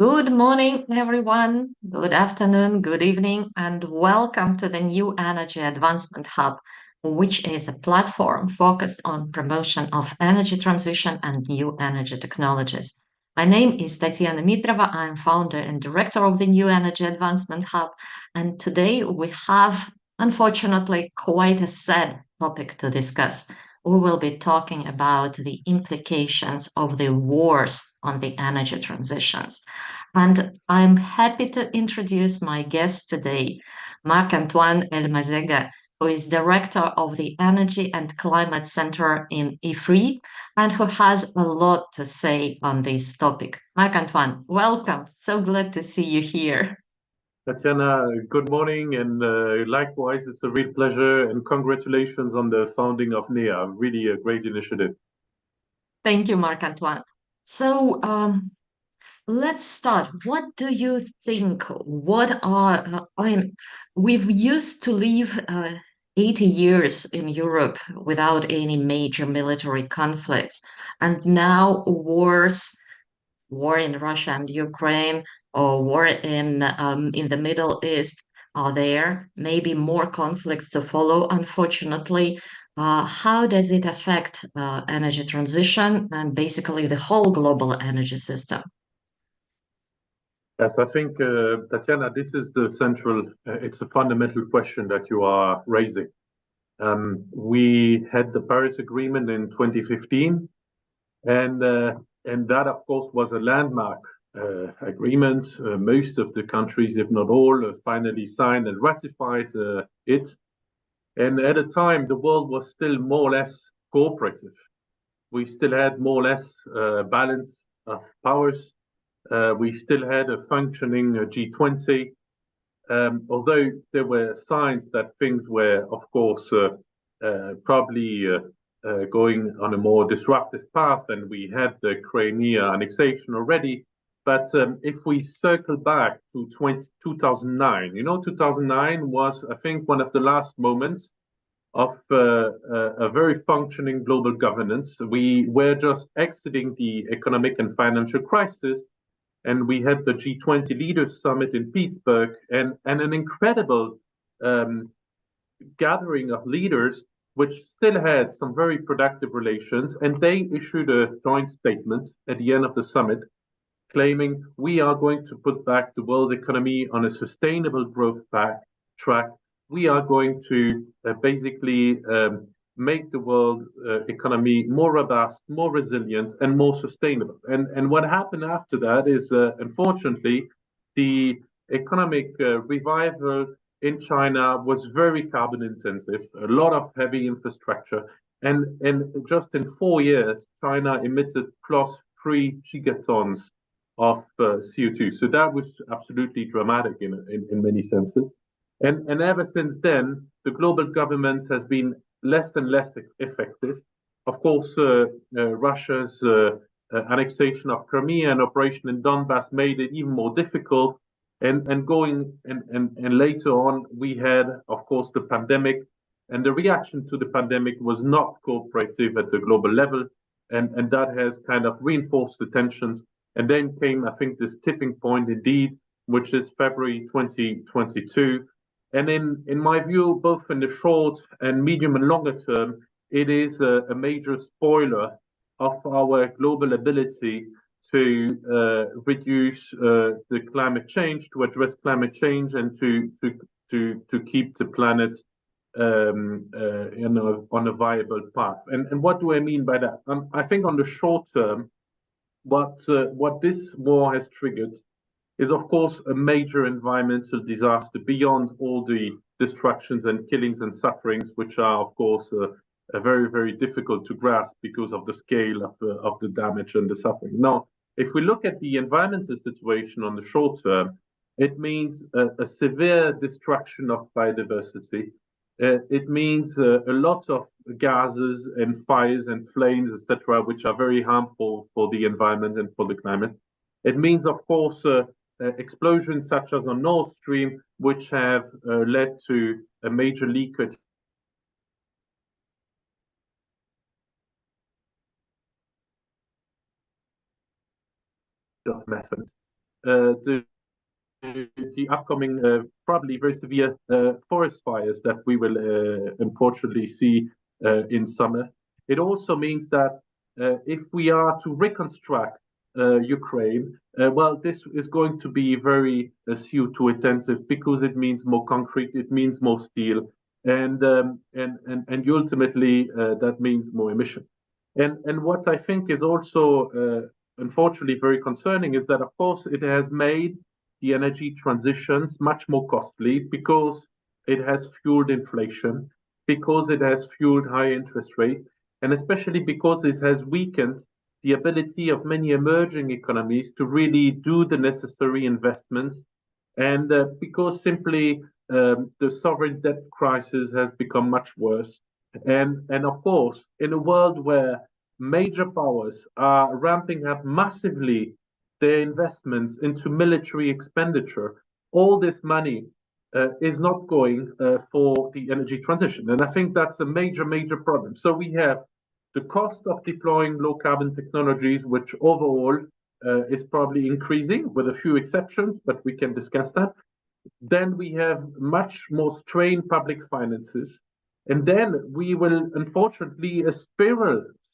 Good morning, everyone. Good afternoon, good evening, and welcome to the New Energy Advancement Hub, which is a platform focused on promotion of energy transition and new energy technologies. My name is Tatiana Mitrova. I'm founder and director of the New Energy Advancement Hub, and today we have, unfortunately, quite a sad topic to discuss. We will be talking about the implications of the wars on the energy transitions. And I'm happy to introduce my guest today, Marc-Antoine Eyl-Mazzega, who is director of the Energy and Climate Center in Ifri, and who has a lot to say on this topic. Marc-Antoine, welcome. So glad to see you here. Tatiana, good morning, and likewise, it's a real pleasure, and congratulations on the founding of NEAH. Really a great initiative. Thank you, Marc-Antoine. So, let's start. What do you think? We've used to live 80 years in Europe without any major military conflicts, and now war in Russia and Ukraine, or war in the Middle East are there. Maybe more conflicts to follow, unfortunately. How does it affect energy transition and basically the whole global energy system? Yes, I think, Tatiana, this is the central, it's a fundamental question that you are raising. We had the Paris Agreement in 2015, and that, of course, was a landmark agreement. Most of the countries, if not all, finally signed and ratified it. And at the time, the world was still more or less cooperative. We still had more or less balance of powers. We still had a functioning G20, although there were signs that things were, of course, probably going on a more disruptive path, and we had the Crimea annexation already. But if we circle back to 2009, 2009 was, I think, one of the last moments of a very functioning global governance. We were just exiting the economic and financial crisis, and we had the G20 Leaders Summit in Pittsburgh, and an incredible gathering of leaders, which still had some very productive relations, and they issued a joint statement at the end of the summit, claiming we are going to put back the world economy on a sustainable growth track. We are going to basically make the world economy more robust, more resilient, and more sustainable. And what happened after that is, unfortunately, the economic revival in China was very carbon intensive, a lot of heavy infrastructure. And just in 4 years, China emitted plus 3 gigatons of CO2. So that was absolutely dramatic in many senses. And ever since then, the global governance has been less and less effective. Of course, Russia's annexation of Crimea and operation in Donbass made it even more difficult. And later on, we had, of course, the pandemic, and the reaction to the pandemic was not cooperative at the global level, and that has kind of reinforced the tensions. And then came, I think, this tipping point indeed, which is February 2022. And in my view, both in the short and medium and longer term, it is a major spoiler of our global ability to reduce the climate change, to address climate change, and to keep the planet on a viable path. And what do I mean by that? I think on the short term, what this war has triggered is, of course, a major environmental disaster beyond all the destructions and killings and sufferings, which are, of course, very, very difficult to grasp because of the scale of the damage and the suffering. Now, if we look at the environmental situation on the short term, it means a severe destruction of biodiversity. It means a lot of gases and fires and flames, etc., which are very harmful for the environment and for the climate. It means, of course, explosions such as on Nord Stream, which have led to a major leakage of methane. the upcoming, probably very severe forest fires that we will unfortunately see in summer. It also means that if we are to reconstruct Ukraine, well, this is going to be very CO2 intensive because it means more concrete, it means more steel, and ultimately that means more emission. And what I think is also unfortunately very concerning is that, of course, it has made the energy transitions much more costly because it has fueled inflation, because it has fueled high interest rates, and especially because it has weakened the ability of many emerging economies to really do the necessary investments, and because simply the sovereign debt crisis has become much worse. And of course, in a world where major powers are ramping up massively their investments into military expenditure, all this money is not going for the energy transition. And I think that's a major, major problem. So we have the cost of deploying low carbon technologies, which overall is probably increasing with a few exceptions, but we can discuss that. Then we have much more strained public finances. And then we will unfortunately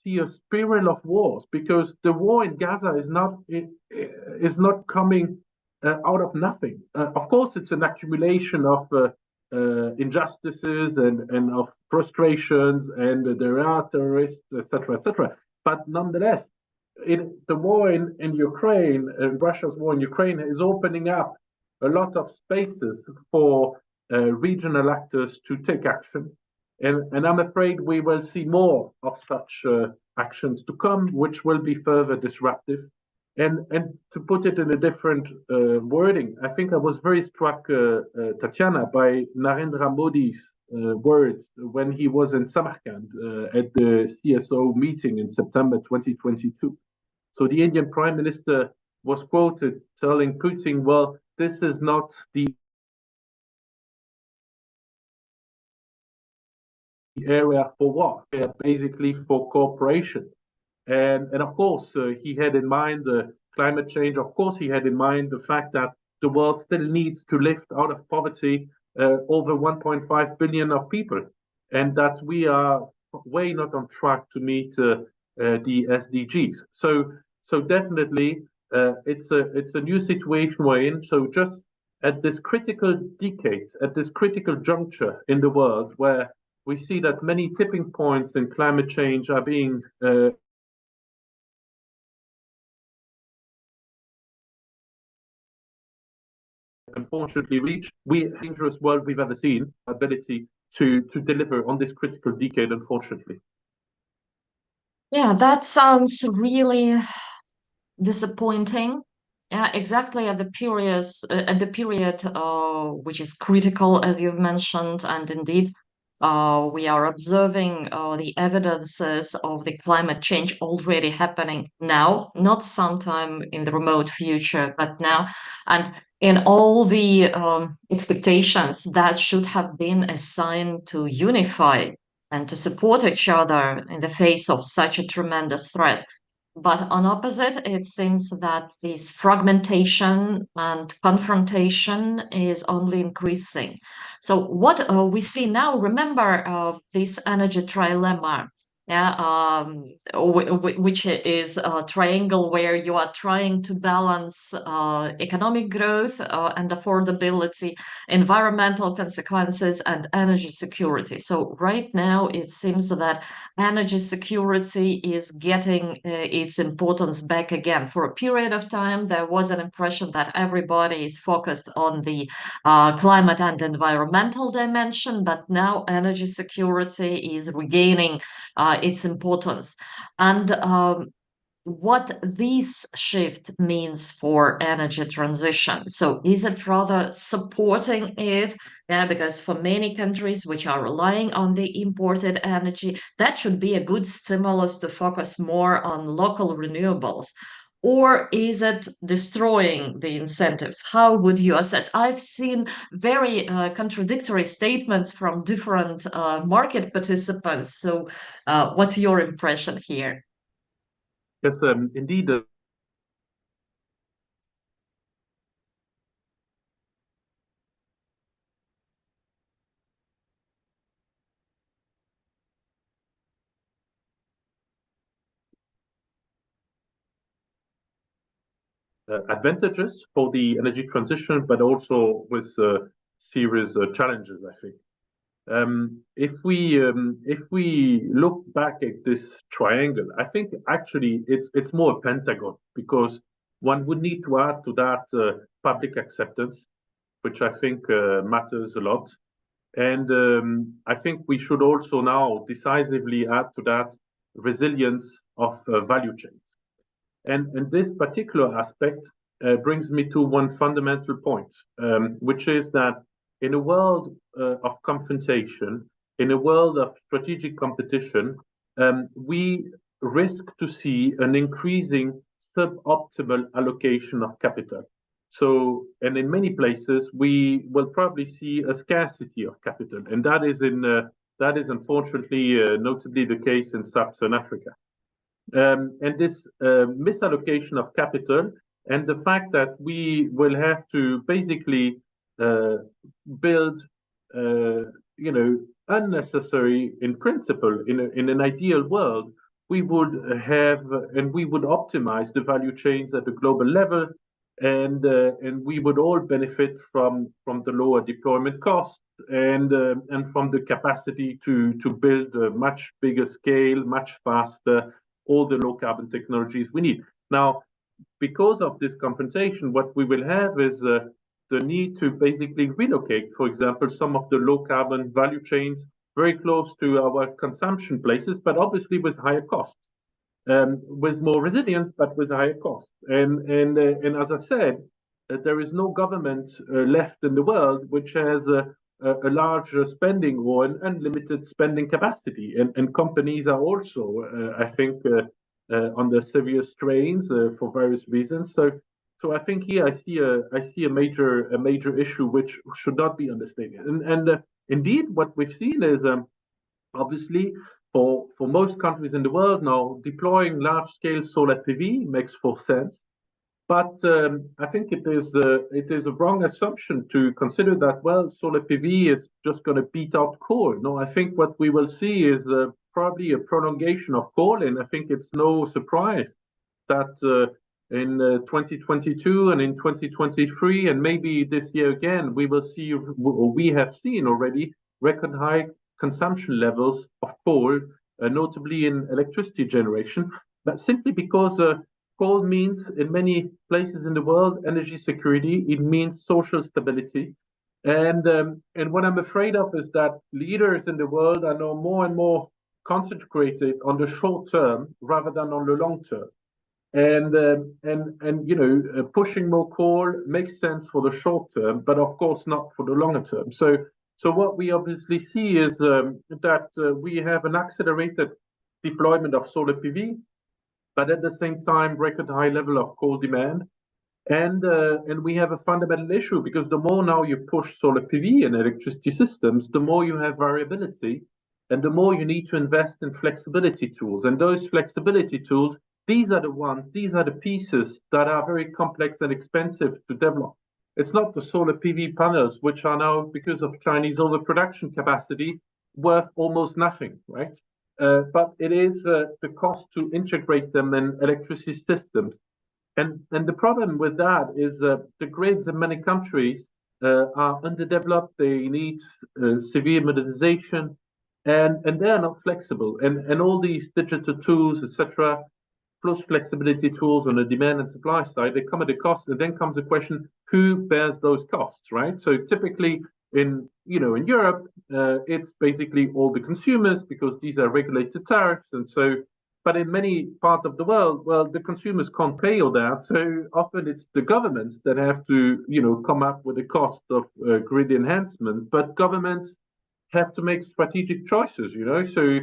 see a spiral of wars, because the war in Gaza is not coming out of nothing. Of course, it's an accumulation of injustices and of frustrations, and there are terrorists, etc., etc. But nonetheless, the war in Ukraine, Russia's war in Ukraine, is opening up a lot of spaces for regional actors to take action. And I'm afraid we will see more of such actions to come, which will be further disruptive. And to put it in a different wording, I think I was very struck, Tatiana, by Narendra Modi's words when he was in Samarkand at the CSO meeting in September 2022. So the Indian Prime Minister was quoted telling Putin, well, this is not the area for war, basically for cooperation. And of course, he had in mind climate change. Of course, he had in mind the fact that the world still needs to lift out of poverty over 1.5 billion of people, and that we are way not on track to meet the SDGs. So definitely, it's a new situation we're in. So just at this critical decade, at this critical juncture in the world, where we see that many tipping points in climate change are being unfortunately reached, we dangerous world we've ever seen, ability to deliver on this critical decade, unfortunately. Yeah, that sounds really disappointing. Yeah, exactly at the period which is critical, as you've mentioned, and indeed, we are observing the evidences of the climate change already happening now, not sometime in the remote future, but now, and in all the expectations that should have been assigned to unify and to support each other in the face of such a tremendous threat. But on opposite, it seems that this fragmentation and confrontation is only increasing. So what we see now, remember this energy trilemma, yeah, which is a triangle where you are trying to balance economic growth and affordability, environmental consequences, and energy security. So right now, it seems that energy security is getting its importance back again. For a period of time, there was an impression that everybody is focused on the climate and environmental dimension, but now energy security is regaining its importance. And what this shift means for energy transition. So is it rather supporting it? Yeah, because for many countries which are relying on the imported energy, that should be a good stimulus to focus more on local renewables. Or is it destroying the incentives? How would you assess? I've seen very contradictory statements from different market participants. So, what's your impression here? Yes, indeed. advantages for the energy transition, but also with serious challenges, I think. If we look back at this triangle, I think actually it's more a pentagon, because one would need to add to that public acceptance, which I think matters a lot. And I think we should also now decisively add to that resilience of value chains. And this particular aspect brings me to one fundamental point, which is that in a world of confrontation, in a world of strategic competition, we risk to see an increasing suboptimal allocation of capital. So, and in many places, we will probably see a scarcity of capital, and that is unfortunately notably the case in sub-Saharan Africa. And this misallocation of capital and the fact that we will have to basically build, unnecessary, in principle, in an ideal world, we would have and we would optimize the value chains at the global level, and we would all benefit from the lower deployment costs and from the capacity to build a much bigger scale, much faster, all the low carbon technologies we need. Now, because of this confrontation, what we will have is the need to basically relocate, for example, some of the low carbon value chains very close to our consumption places, but obviously with higher costs, with more resilience, but with higher costs. And as I said, there is no government left in the world which has a large spending or an unlimited spending capacity, and companies are also, I think, under severe strains for various reasons. So I think here I see a major issue which should not be understated. And indeed, what we've seen is obviously for most countries in the world now, deploying large scale solar PV makes full sense. But I think it is a wrong assumption to consider that, well, solar PV is just going to beat out coal. No, I think what we will see is probably a prolongation of coal, and I think it's no surprise that in 2022 and in 2023 and maybe this year again, we will see, or we have seen already, record high consumption levels of coal, notably in electricity generation. But simply because coal means, in many places in the world, energy security. It means social stability, and what I'm afraid of is that leaders in the world are now more and more concentrated on the short term rather than on the long term. And pushing more coal makes sense for the short term, but of course not for the longer term. So what we obviously see is that we have an accelerated deployment of solar PV, but at the same time, record high level of coal demand. And we have a fundamental issue, because the more now you push solar PV in electricity systems, the more you have variability, and the more you need to invest in flexibility tools. And those flexibility tools, these are the pieces that are very complex and expensive to develop. It's not the solar PV panels, which are now, because of Chinese overproduction capacity, worth almost nothing, right? But it is the cost to integrate them in electricity systems. And the problem with that is the grids in many countries are underdeveloped. They need severe modernization, and they are not flexible. And all these digital tools, etc., plus flexibility tools on the demand and supply side, they come at a cost. And then comes the question, who bears those costs, right? So typically in Europe, it's basically all the consumers, because these are regulated tariffs. And so, but in many parts of the world, well, the consumers can't pay all that. So often it's the governments that have to, come up with the cost of grid enhancement. But governments have to make strategic choices, so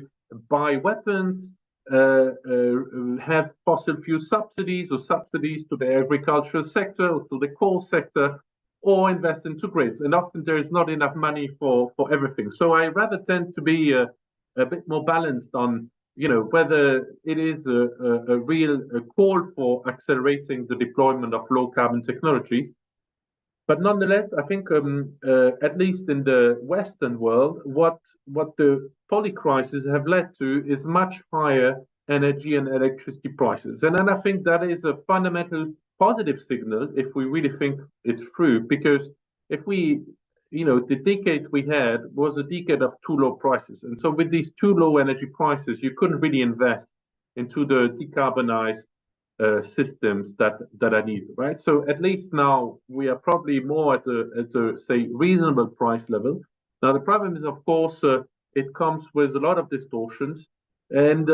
buy weapons, have fossil fuel subsidies or subsidies to the agricultural sector or to the coal sector, or invest into grids. And often there is not enough money for everything. So I rather tend to be a bit more balanced on, whether it is a real call for accelerating the deployment of low carbon technologies. But nonetheless, I think, at least in the Western world, what the polycrisis have led to is much higher energy and electricity prices. And then I think that is a fundamental positive signal if we really think it through, because if we, the decade we had was a decade of too low prices. And so with these too low energy prices, you couldn't really invest into the decarbonized systems that are needed, right? So at least now we are probably more at a say reasonable price level. Now the problem is, of course, it comes with a lot of distortions, and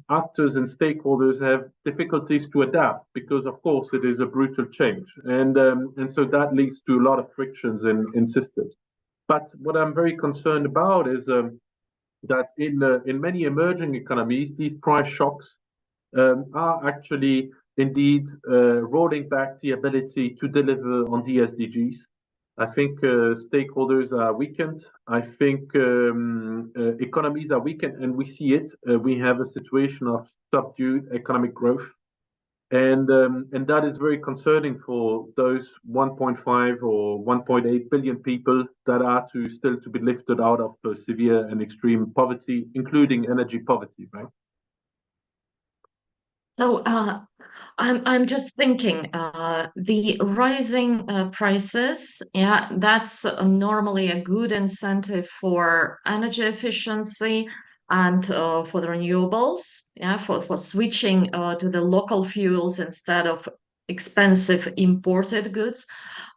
actors and stakeholders have difficulties to adapt because, of course, it is a brutal change, and so that leads to a lot of frictions in systems. But what I'm very concerned about is that in many emerging economies, these price shocks are actually indeed rolling back the ability to deliver on the SDGs. I think stakeholders are weakened. I think economies are weakened, and we see it. We have a situation of subdued economic growth, and that is very concerning for those 1.5 or 1.8 billion people that are still to be lifted out of severe and extreme poverty, including energy poverty, right? So I'm just thinking the rising prices, yeah, that's normally a good incentive for energy efficiency and for the renewables, yeah, for switching to the local fuels instead of expensive imported goods.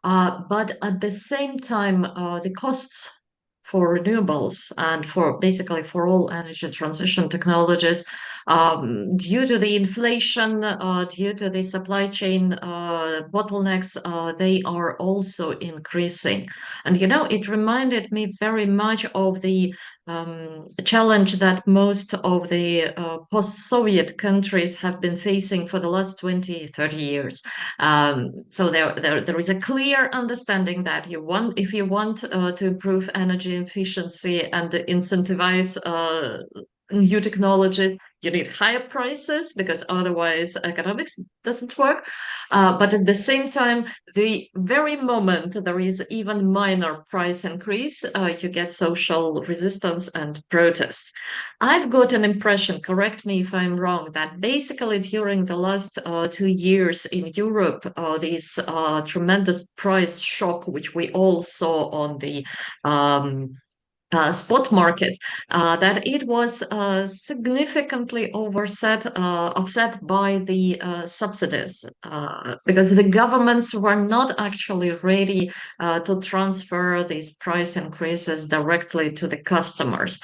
But at the same time, the costs for renewables and for basically for all energy transition technologies, due to the inflation, due to the supply chain bottlenecks, they are also increasing. And it reminded me very much of the challenge that most of the post-Soviet countries have been facing for the last 20, 30 years. So there is a clear understanding that if you want to improve energy efficiency and incentivize new technologies, you need higher prices because otherwise economics doesn't work. But at the same time, the very moment there is even minor price increase, you get social resistance and protest. I've got an impression, correct me if I'm wrong, that basically during the last 2 years in Europe, this tremendous price shock, which we all saw on the spot market, that it was significantly offset by the subsidies, because the governments were not actually ready to transfer these price increases directly to the customers.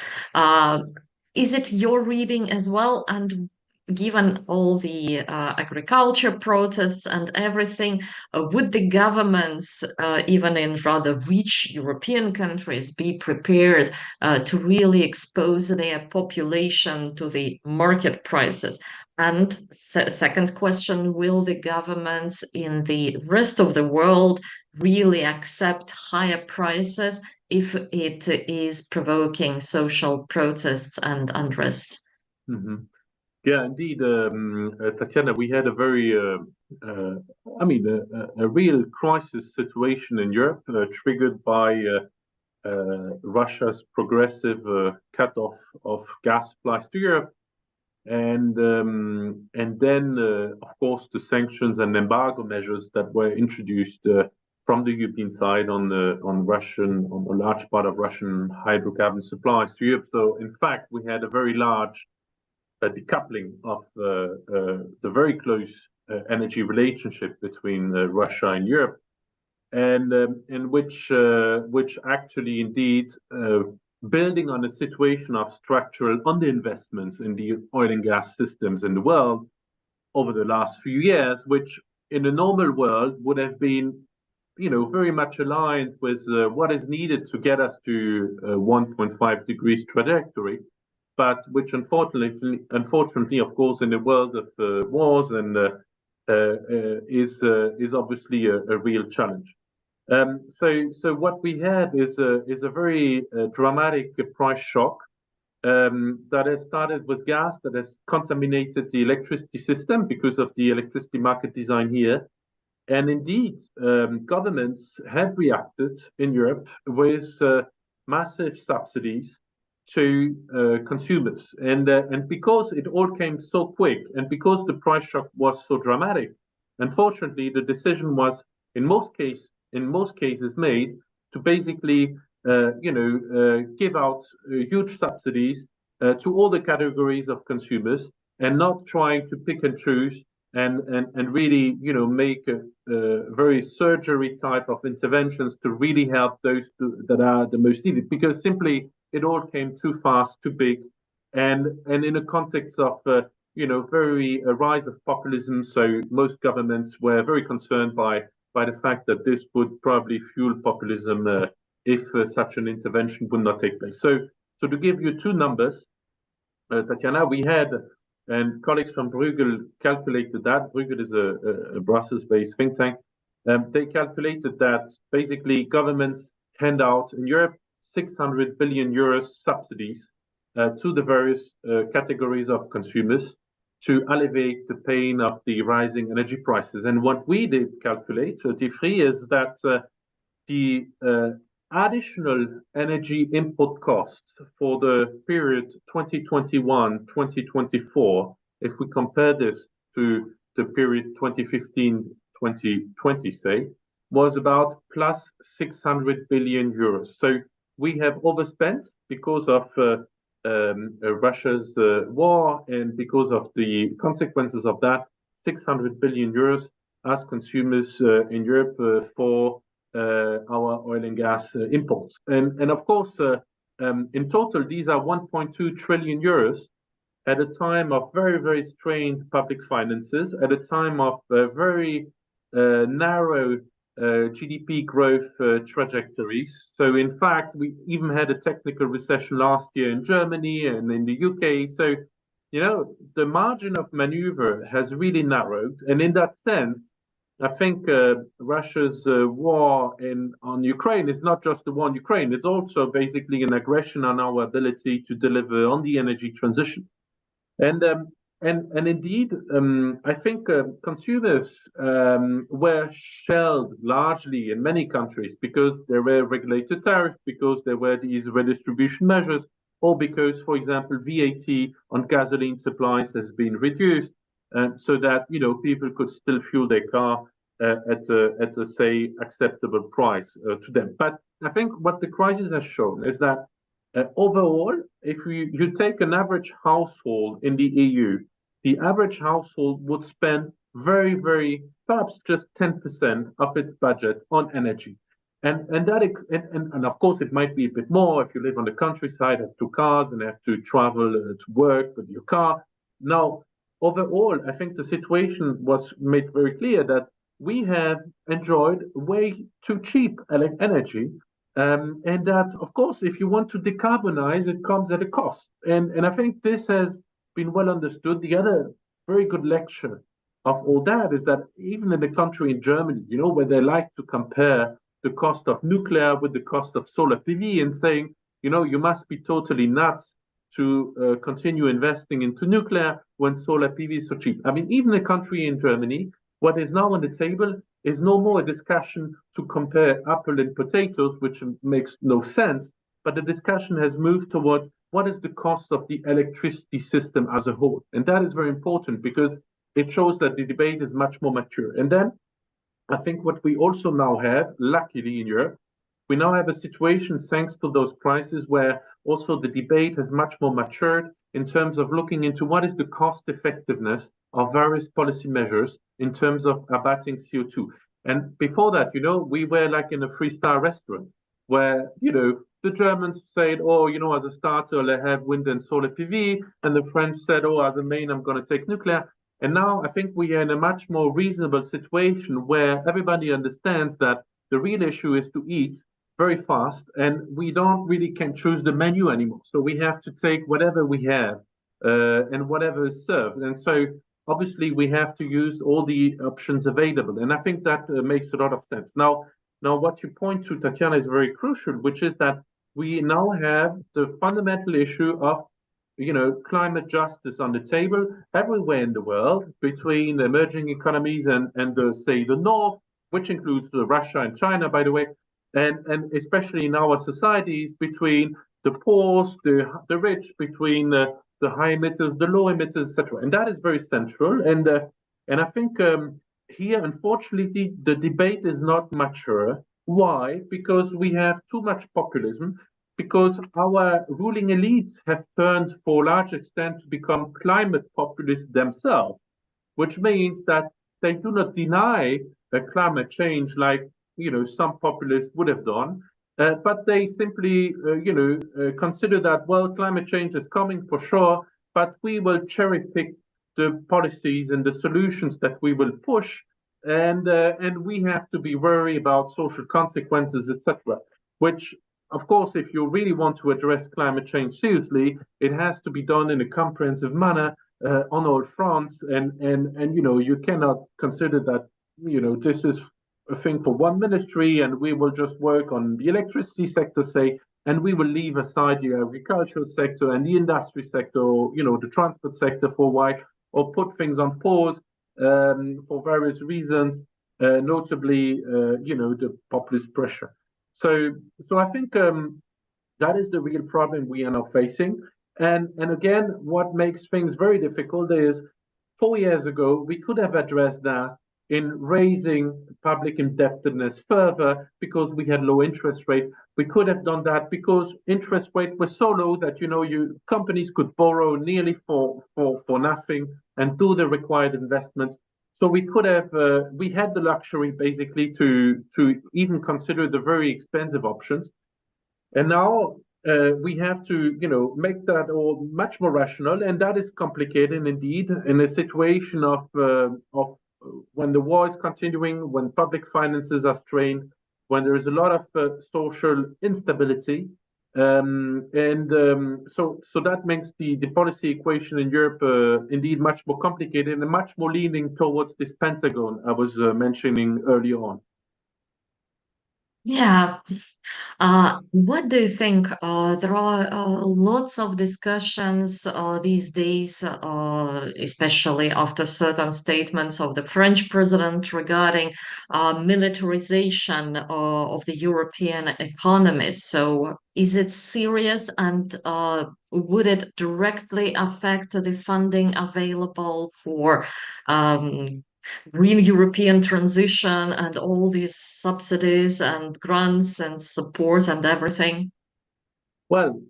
Is it your reading as well? And given all the agriculture protests and everything, would the governments, even in rather rich European countries, be prepared to really expose their population to the market prices? And second question, will the governments in the rest of the world really accept higher prices if it is provoking social protests and unrest? Mm-hmm. Yeah, indeed, Tatiana, we had a very, a real crisis situation in Europe, triggered by Russia's progressive cut-off of gas supplies to Europe, and then, of course, the sanctions and embargo measures that were introduced from the European side on a large part of Russian hydrocarbon supplies to Europe. So, in fact, we had a very large decoupling of the very close energy relationship between Russia and Europe, and which actually indeed building on a situation of structural underinvestments in the oil and gas systems in the world over the last few years, which in a normal world would have been, very much aligned with what is needed to get us to 1.5 degrees trajectory, but which unfortunately, of course, in the world of wars and is obviously a real challenge. So what we had is a very dramatic price shock that has started with gas, that has contaminated the electricity system because of the electricity market design here. And indeed, governments have reacted in Europe with massive subsidies to consumers, and because it all came so quick, and because the price shock was so dramatic, Unfortunately, the decision was in most cases made to basically give out huge subsidies to all the categories of consumers and not trying to pick and choose and really make a very surgery type of interventions to really help those that are the most needed, because simply it all came too fast, too big, and in a context of very rise of populism. So most governments were very concerned by the fact that this would probably fuel populism if such an intervention would not take place. So to give you two numbers, Tatiana, we had, and colleagues from Bruegel calculated that. Bruegel is a Brussels-based think tank. They calculated that basically governments hand out in Europe 600 billion euros subsidies to the various categories of consumers to alleviate the pain of the rising energy prices. And what we did calculate at Ifri is that the additional energy input costs for the period 2021-2024, if we compare this to the period 2015-2020, say, was about plus 600 billion euros. So we have overspent because of Russia's war and because of the consequences of that, 600 billion euros as consumers in Europe for our oil and gas imports. And of course, in total, these are 1.2 trillion euros at a time of very, very strained public finances, at a time of very narrow GDP growth trajectories. So in fact, we even had a technical recession last year in Germany and in the UK. So, the margin of maneuver has really narrowed. And in that sense, I think Russia's war on Ukraine is not just the war on Ukraine. It's also basically an aggression on our ability to deliver on the energy transition. And indeed, I think consumers were shelled largely in many countries because there were regulated tariffs, because there were these redistribution measures, or because, for example, VAT on gasoline supplies has been reduced, so that people could still fuel their car at a say acceptable price to them. But I think what the crisis has shown is that overall, if you take an average household in the EU, the average household would spend very, very, perhaps just 10% of its budget on energy. And of course, it might be a bit more if you live on the countryside, have two cars, and have to travel to work with your car. Now, overall, I think the situation was made very clear that we have enjoyed way too cheap energy. And that, of course, if you want to decarbonize, it comes at a cost. And I think this has been well understood. The other very good lecture of all that is that even in the country in Germany, where they like to compare the cost of nuclear with the cost of solar PV and saying, you must be totally nuts to continue investing into nuclear when solar PV is so cheap. I mean, even the country in Germany, what is now on the table is no more a discussion to compare apple and potatoes, which makes no sense, but the discussion has moved towards what is the cost of the electricity system as a whole. And that is very important because it shows that the debate is much more mature. And then I think what we also now have, luckily in Europe, we now have a situation thanks to those crises where also the debate has much more matured in terms of looking into what is the cost effectiveness of various policy measures in terms of abating CO2. And before that, we were like in a three-star restaurant where, the Germans said, oh, as a starter, I have wind and solar PV. And the French said, oh, as a main, I'm going to take nuclear. And now I think we are in a much more reasonable situation where everybody understands that the real issue is to eat very fast, and we don't really can choose the menu anymore. So we have to take whatever we have and whatever is served. And so obviously we have to use all the options available. And I think that makes a lot of sense. Now, what you point to, Tatiana, is very crucial, which is that we now have the fundamental issue of climate justice on the table everywhere in the world between emerging economies and say the North, which includes Russia and China, by the way, and especially in our societies between the poor, the rich, between the high emitters, the low emitters, etc. And that is very central. And I think here, unfortunately, the debate is not mature. Why? Because we have too much populism, because our ruling elites have turned, for a large extent, to become climate populists themselves, which means that they do not deny climate change like some populists would have done, but they simply consider that, well, climate change is coming for sure, but we will cherry pick the policies and the solutions that we will push, and we have to be worried about social consequences, etc. Which, of course, if you really want to address climate change seriously, it has to be done in a comprehensive manner on all fronts, and you cannot consider that this is a thing for one ministry, and we will just work on the electricity sector, say, and we will leave aside the agricultural sector and the industry sector, or the transport sector for a while, or put things on pause for various reasons, notably the populist pressure. So I think that is the real problem we are now facing. And again, what makes things very difficult is 4 years ago, we could have addressed that in raising public indebtedness further because we had low interest rate. We could have done that because interest rate was so low that companies could borrow nearly for nothing and do the required investments. So we could have we had the luxury basically to even consider the very expensive options. And now we have to, make that all much more rational, and that is complicated indeed in a situation of when the war is continuing, when public finances are strained, when there is a lot of social instability, so that makes the policy equation in Europe indeed much more complicated and much more leaning towards this Pentagon I was mentioning earlier on. Yeah. What do you think? There are lots of discussions these days, especially after certain statements of the French president regarding militarization of the European economies. So, is it serious, and would it directly affect the funding available for green European transition and all these subsidies and grants and support and everything? Well,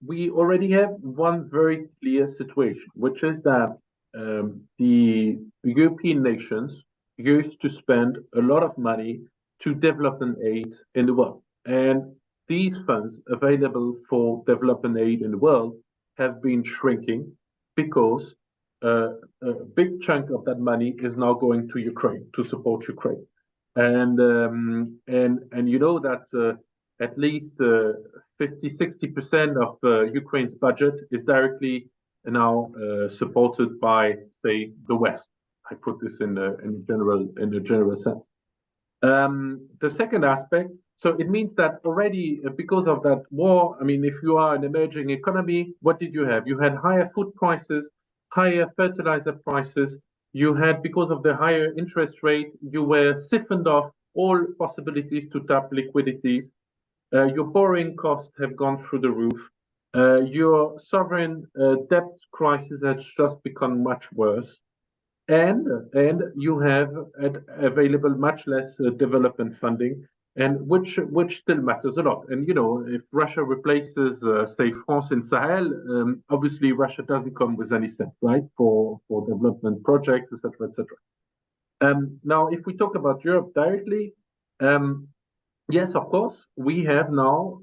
we already have one very clear situation, which is that the European nations used to spend a lot of money to development aid in the world. And these funds available for development aid in the world have been shrinking because a big chunk of that money is now going to Ukraine to support Ukraine. And you know that at least 50-60% of Ukraine's budget is directly now supported by, say, the West. I put this in a general sense. The second aspect, so it means that already because of that war, I mean, if you are an emerging economy, what did you have? You had higher food prices, higher fertilizer prices. You had, because of the higher interest rate, you were siphoned off all possibilities to tap liquidities. Your borrowing costs have gone through the roof. Your sovereign debt crisis has just become much worse. And you have available much less development funding, and which still matters a lot. And if Russia replaces, say, France in Sahel, obviously Russia doesn't come with any cent, right, for development projects, etc., etc. Now, if we talk about Europe directly, yes, of course, we have now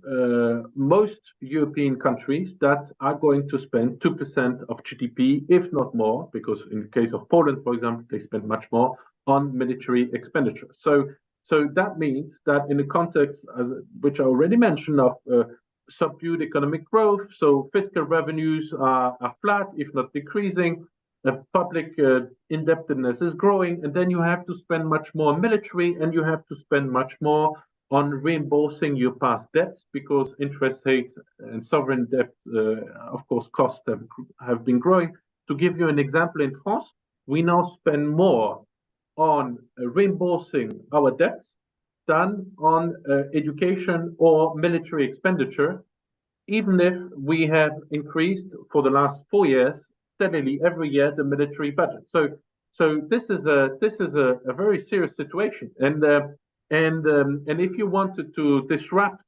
most European countries that are going to spend 2% of GDP, if not more, because in the case of Poland, for example, they spend much more on military expenditure. So that means that in the context, which I already mentioned, of subdued economic growth, so fiscal revenues are flat, if not decreasing, the public indebtedness is growing, and then you have to spend much more on military, and you have to spend much more on reimbursing your past debts, because interest rates and sovereign debt, of course, costs have been growing. To give you an example, in France, we now spend more on reimbursing our debts than on education or military expenditure, even if we have increased for the last 4 years steadily every year the military budget. So this is a very serious situation, and if you wanted to disrupt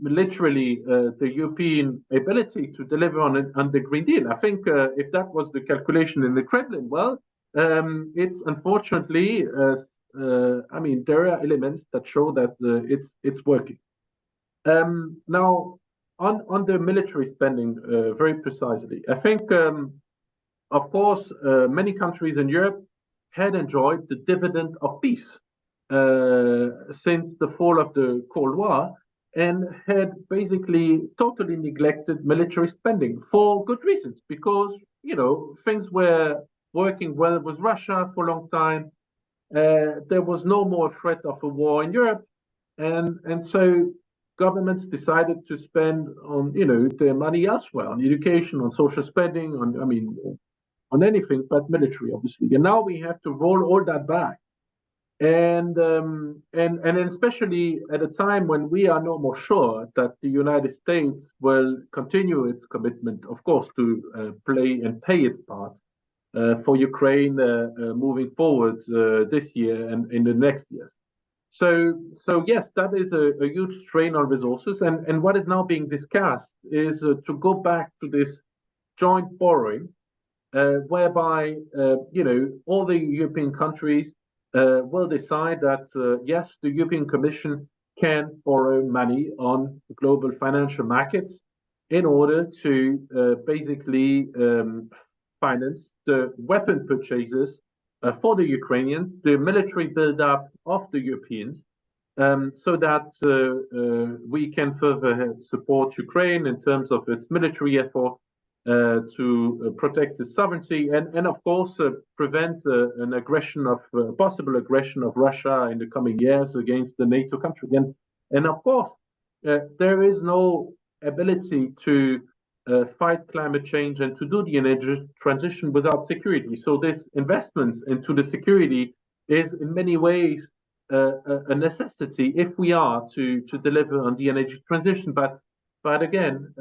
literally the European ability to deliver on the Green Deal, I think if that was the calculation in the Kremlin, well, it's unfortunately, I mean, there are elements that show that it's working. Now, on the military spending, very precisely, I think, of course, many countries in Europe had enjoyed the dividend of peace since the fall of the Cold War, and had basically totally neglected military spending for good reasons, because things were working well with Russia for a long time. There was no more threat of a war in Europe, and so governments decided to spend on their money elsewhere, on education, on social spending, on anything but military, obviously. And now we have to roll all that back, and especially at a time when we are no more sure that the United States will continue its commitment, of course, to play and pay its part for Ukraine moving forward this year and in the next years. So yes, that is a huge strain on resources, and what is now being discussed is to go back to this joint borrowing, whereby all the European countries will decide that yes, the European Commission can borrow money on global financial markets in order to basically finance the weapon purchases for the Ukrainians, the military build-up of the Europeans, so that we can further support Ukraine in terms of its military effort to protect its sovereignty, and of course prevent an aggression of possible aggression of Russia in the coming years against the NATO country. And of course, there is no ability to fight climate change and to do the energy transition without security. So this investment into the security is in many ways a necessity if we are to deliver on the energy transition. But again,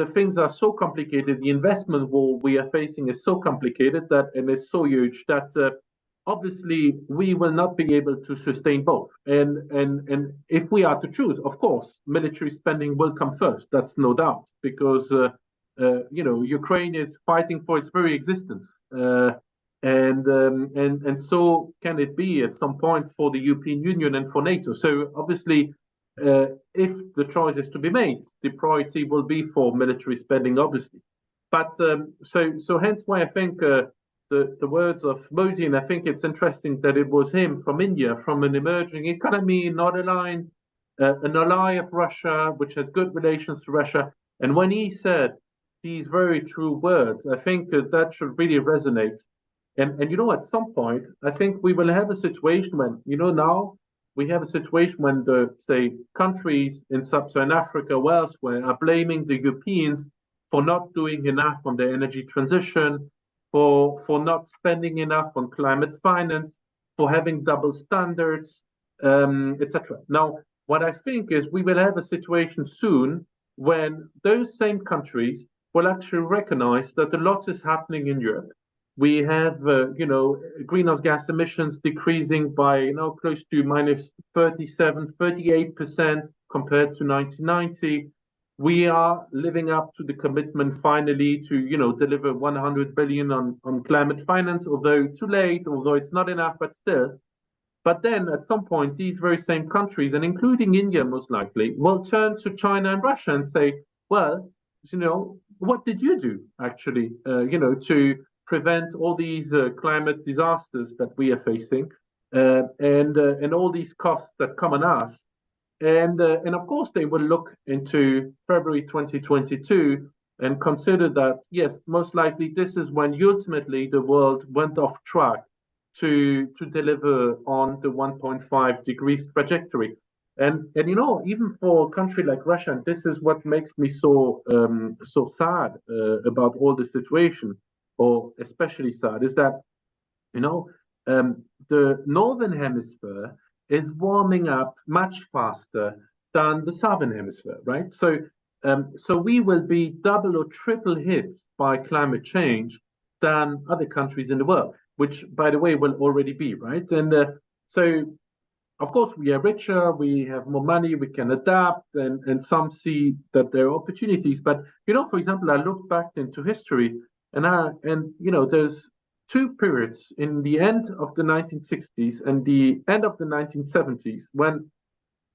the things are so complicated. The investment wall we are facing is so complicated and is so huge that obviously we will not be able to sustain both. And if we are to choose, of course, military spending will come first. That's no doubt, because Ukraine is fighting for its very existence, and so can it be at some point for the European Union and for NATO. So obviously, if the choice is to be made, the priority will be for military spending, obviously. But so hence why I think the words of Modi, and I think it's interesting that it was him from India, from an emerging economy, not aligned, an ally of Russia, which has good relations to Russia. And when he said these very true words, I think that should really resonate. And at some point, I think we will have a situation when, now we have a situation when the, say, countries in sub-Saharan Africa or elsewhere are blaming the Europeans for not doing enough on the energy transition, for not spending enough on climate finance, for having double standards, etc. Now, what I think is we will have a situation soon when those same countries will actually recognize that a lot is happening in Europe. We have, greenhouse gas emissions decreasing by, close to minus 37, 38% compared to 1990. We are living up to the commitment finally to, deliver 100 billion on climate finance, although too late, although it's not enough, but still. But then at some point, these very same countries, and including India most likely, will turn to China and Russia and say, well, what did you do actually, to prevent all these climate disasters that we are facing, and all these costs that come on us. And of course, they will look into February 2022 and consider that, yes, most likely this is when ultimately the world went off track to deliver on the 1.5 degrees trajectory. And even for a country like Russia, and this is what makes me so sad about all the situation, or especially sad, is that the northern hemisphere is warming up much faster than the southern hemisphere, right? So we will be double or triple hit by climate change than other countries in the world. which, by the way, will already be, right? And so, of course, we are richer, we have more money, we can adapt, and some see that there are opportunities. But, for example, I looked back into history, and there's two periods in the end of the 1960s and the end of the 1970s when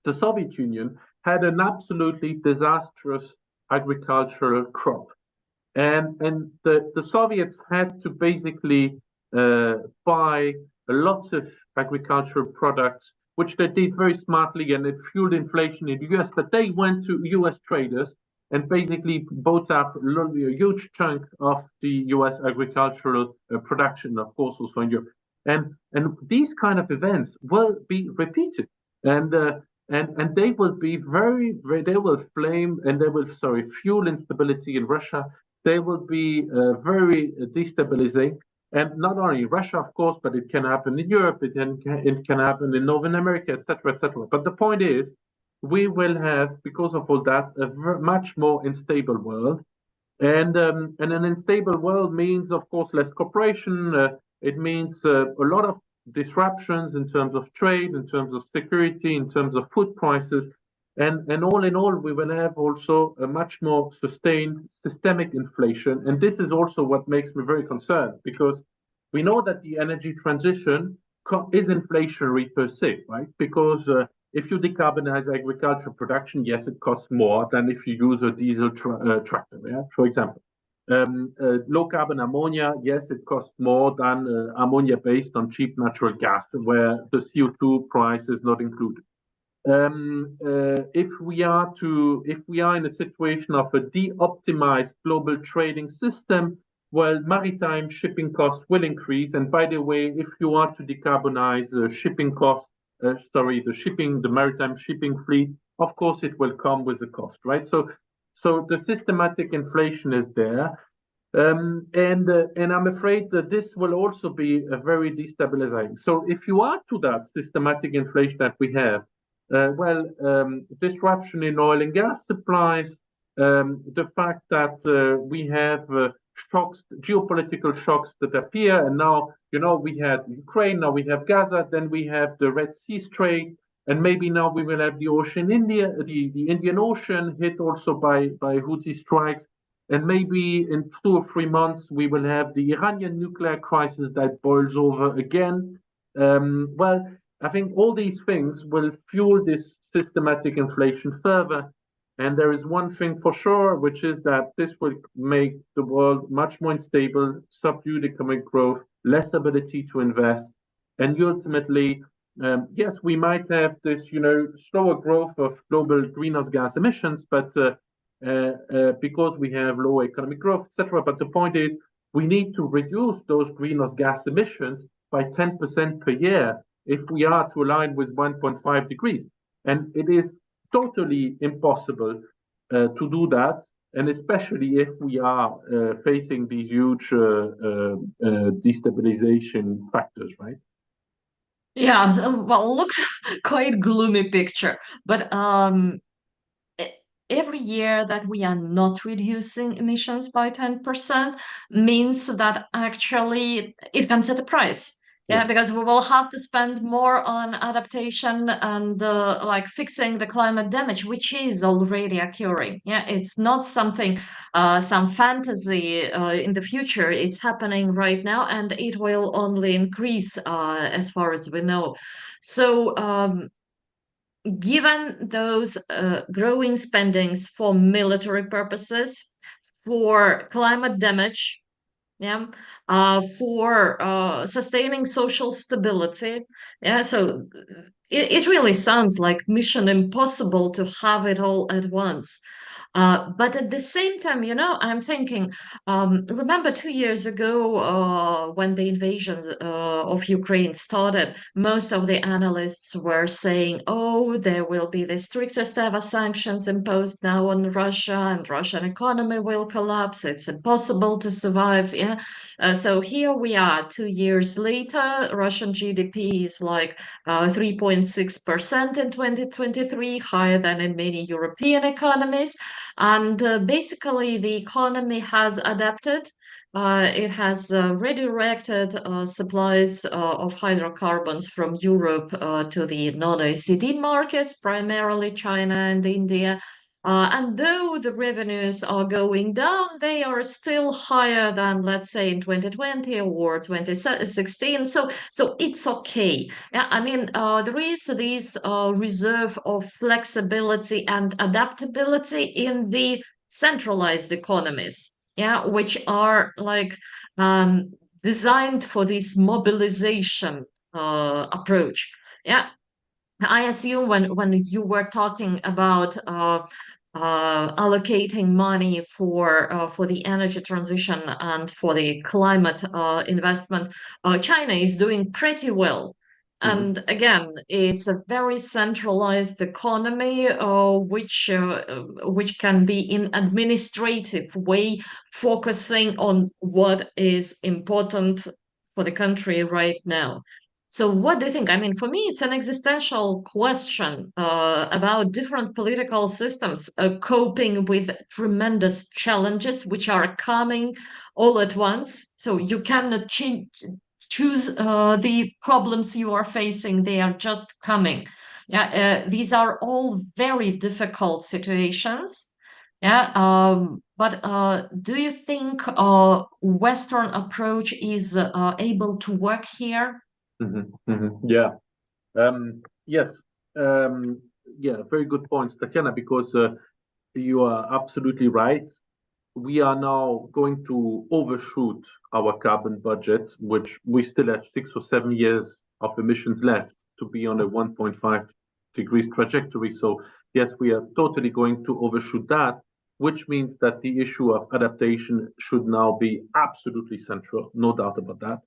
the Soviet Union had an absolutely disastrous agricultural crop. And the Soviets had to basically buy lots of agricultural products, which they did very smartly, and it fueled inflation in the US. But they went to US traders and basically bought up a huge chunk of the US agricultural production, of course, also in Europe. And these kind of events will be repeated, and they will be they will fuel instability in Russia. They will be very destabilizing. And not only Russia, of course, but it can happen in Europe, it can happen in Northern America, etc., etc. But the point is, we will have, because of all that, a much more unstable world. And an unstable world means, of course, less cooperation. It means a lot of disruptions in terms of trade, in terms of security, in terms of food prices. And all in all, we will have also a much more sustained systemic inflation. And this is also what makes me very concerned, because we know that the energy transition is inflationary per se, right? Because if you decarbonize agricultural production, yes, it costs more than if you use a diesel tractor, yeah, for example. Low carbon ammonia, yes, it costs more than ammonia based on cheap natural gas, where the CO2 price is not included. If we are in a situation of a de-optimized global trading system, well, maritime shipping costs will increase. And by the way, if you are to decarbonize the shipping cost, the maritime shipping fleet, of course, it will come with a cost, right? So the systematic inflation is there. And I'm afraid that this will also be a very destabilizing. So if you add to that systematic inflation that we have, disruption in oil and gas supplies, the fact that we have geopolitical shocks that appear, and now, we had Ukraine, now we have Gaza, then we have the Red Sea Strait, and maybe now we will have the Indian Ocean hit also by Houthi strikes, and maybe in 2 or 3 months we will have the Iranian nuclear crisis that boils over again. I think all these things will fuel this systematic inflation further. And there is one thing for sure, which is that this will make the world much more unstable, subdued economic growth, less ability to invest. And ultimately, yes, we might have this, slower growth of global greenhouse gas emissions, but because we have lower economic growth, etc. But the point is, we need to reduce those greenhouse gas emissions by 10% per year if we are to align with 1.5 degrees. And it is totally impossible to do that, and especially if we are facing these huge destabilization factors, right? Yeah, well, looks quite gloomy picture, but every year that we are not reducing emissions by 10% means that actually it comes at a price. Yeah, because we will have to spend more on adaptation and like fixing the climate damage, which is already occurring. Yeah, it's not something, some fantasy in the future. It's happening right now, and it will only increase as far as we know. So given those growing spendings for military purposes, for climate damage, yeah, for sustaining social stability, yeah, so it really sounds like mission impossible to have it all at once. But at the same time, I'm thinking, remember 2 years ago when the invasion of Ukraine started, most of the analysts were saying, oh, there will be the strictest ever sanctions imposed now on Russia, and Russian economy will collapse. It's impossible to survive. Yeah. So here we are 2 years later, Russian GDP is like 3.6% in 2023, higher than in many European economies. And basically, the economy has adapted It has redirected supplies of hydrocarbons from Europe to the non-OECD markets, primarily China and India. And though the revenues are going down, they are still higher than, let's say, in 2020 or 2016. So it's okay. Yeah, I mean, there is this reserve of flexibility and adaptability in the centralized economies, yeah, which are like um, designed for this mobilization approach. Yeah, I assume when you were talking about allocating money for the energy transition and for the climate investment, China is doing pretty well. Mhm. And again, it's a very centralized economy, which can be in administrative way, focusing on what is important for the country right now. So, what do you think? I mean, for me, it's an existential question about different political systems coping with tremendous challenges which are coming all at once. So, you cannot choose the problems you are facing, they are just coming. Yeah, these are all very difficult situations. Yeah, but do you think Western approach is able to work here? Yeah. Yes. Um, yeah. Very good points, Tatiana. Because you are absolutely right. We are now going to overshoot our carbon budget, which we still have 6 or 7 years of emissions left to be on a 1.5 degrees trajectory. So yes, we are totally going to overshoot that, which means that the issue of adaptation should now be absolutely central, no doubt about that.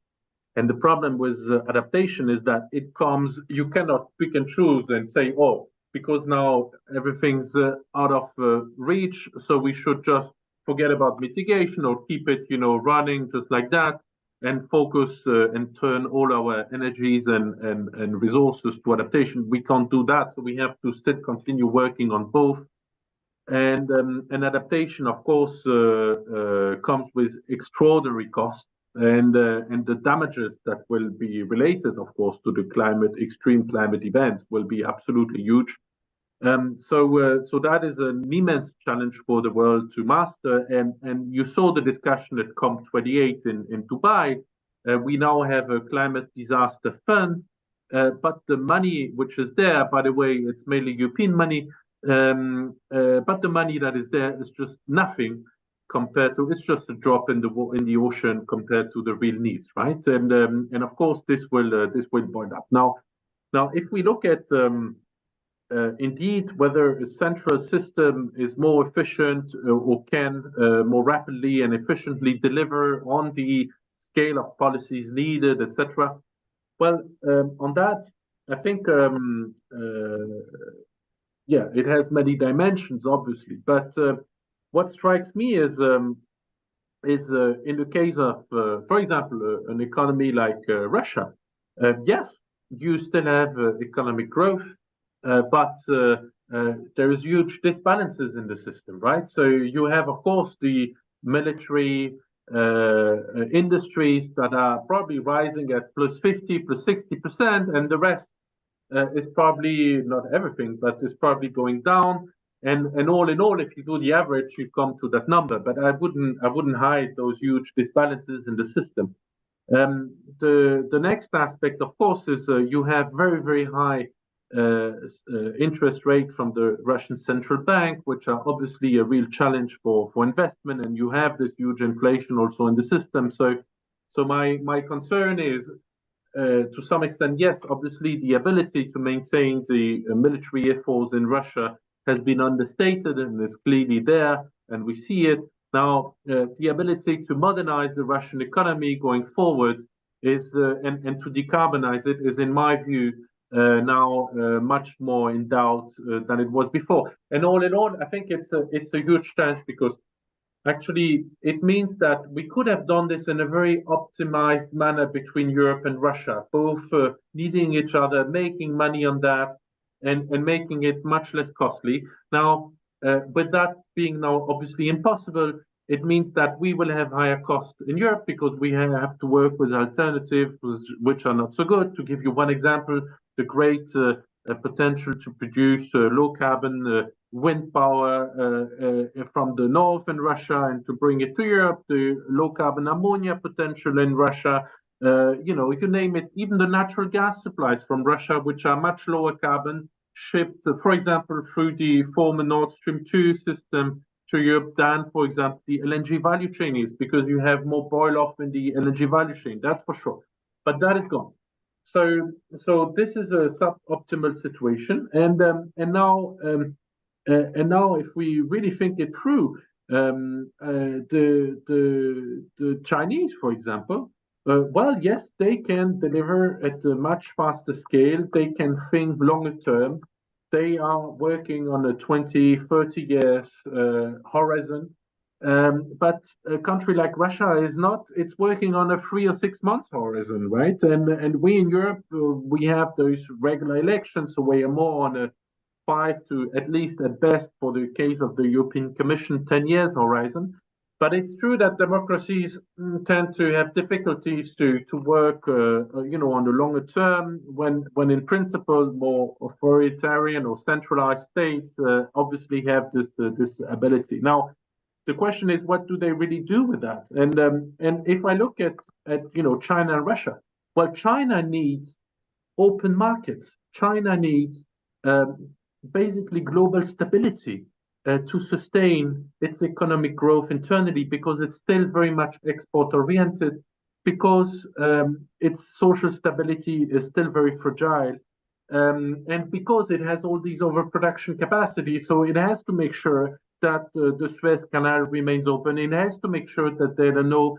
And the problem with adaptation is that it comes, you cannot pick and choose and say, oh, because now everything's out of reach, so we should just forget about mitigation or keep it, running just like that and focus and turn all our energies and resources to adaptation. We can't do that. So we have to still continue working on both. And an adaptation, of course, comes with extraordinary costs and the damages that will be related, of course, to the extreme climate events will be absolutely huge. So that is an immense challenge for the world to master. And you saw the discussion at COP28 in Dubai. We now have a climate disaster fund, but the money which is there, by the way, it's mainly European money. But the money that is there is just nothing compared to, it's just a drop in the ocean compared to the real needs, right? And of course this will boil up. Now if we look at indeed whether a central system is more efficient or can more rapidly and efficiently deliver on the scale of policies needed, etc. Well, on that, I think yeah, it has many dimensions, obviously. But what strikes me is in the case of, for example, an economy like Russia. Yes, you still have economic growth, but there is huge disbalances in the system, right? So you have, of course, the military industries that are probably rising at plus 50, plus 60%, and the rest is probably not everything, but is probably going down. And all in all, if you do the average, you come to that number. But I wouldn't hide those huge disbalances in the system. The next aspect, of course, is you have very high interest rate from the Russian central bank, which are obviously a real challenge for investment, and you have this huge inflation also in the system. So my concern is to some extent, yes, obviously the ability to maintain the military efforts in Russia has been understated and is clearly there, and we see it. Now, the ability to modernize the Russian economy going forward is, and to decarbonize it is, in my view, now much more in doubt than it was before. And all in all, I think it's a huge challenge because actually, it means that we could have done this in a very optimized manner between Europe and Russia, both needing each other, making money on that, and making it much less costly. Now, with that being now obviously impossible, it means that we will have higher costs in Europe because we have to work with alternatives which are not so good. To give you one example, the great potential to produce low carbon wind power from the north in Russia and to bring it to Europe, the low carbon ammonia potential in Russia, you name it, even the natural gas supplies from Russia, which are much lower carbon, shipped, for example, through the former Nord Stream 2 system to Europe than, for example, the LNG value chain is, because you have more boil off in the LNG value chain, that's for sure. But that is gone. So this is a suboptimal situation, and now if we really think it through, the Chinese, for example, well, yes, they can deliver at a much faster scale. They can think longer term. They are working on a 20, 30 years horizon. But a country like Russia is not, it's working on a 3 or 6 months horizon, right? And we in Europe, we have those regular elections, so we are more on a 5 to, at least at best, for the case of the European Commission, 10 years horizon. But it's true that democracies tend to have difficulties to work, on the longer term, when in principle more authoritarian or centralized states obviously have this ability. Now, the question is, what do they really do with that? And if I look at China and Russia, well, China needs open markets. China needs basically global stability to sustain its economic growth internally, because it's still very much export oriented, because its social stability is still very fragile, and because it has all these overproduction capacities. So it has to make sure that the Suez Canal remains open. It has to make sure that there are no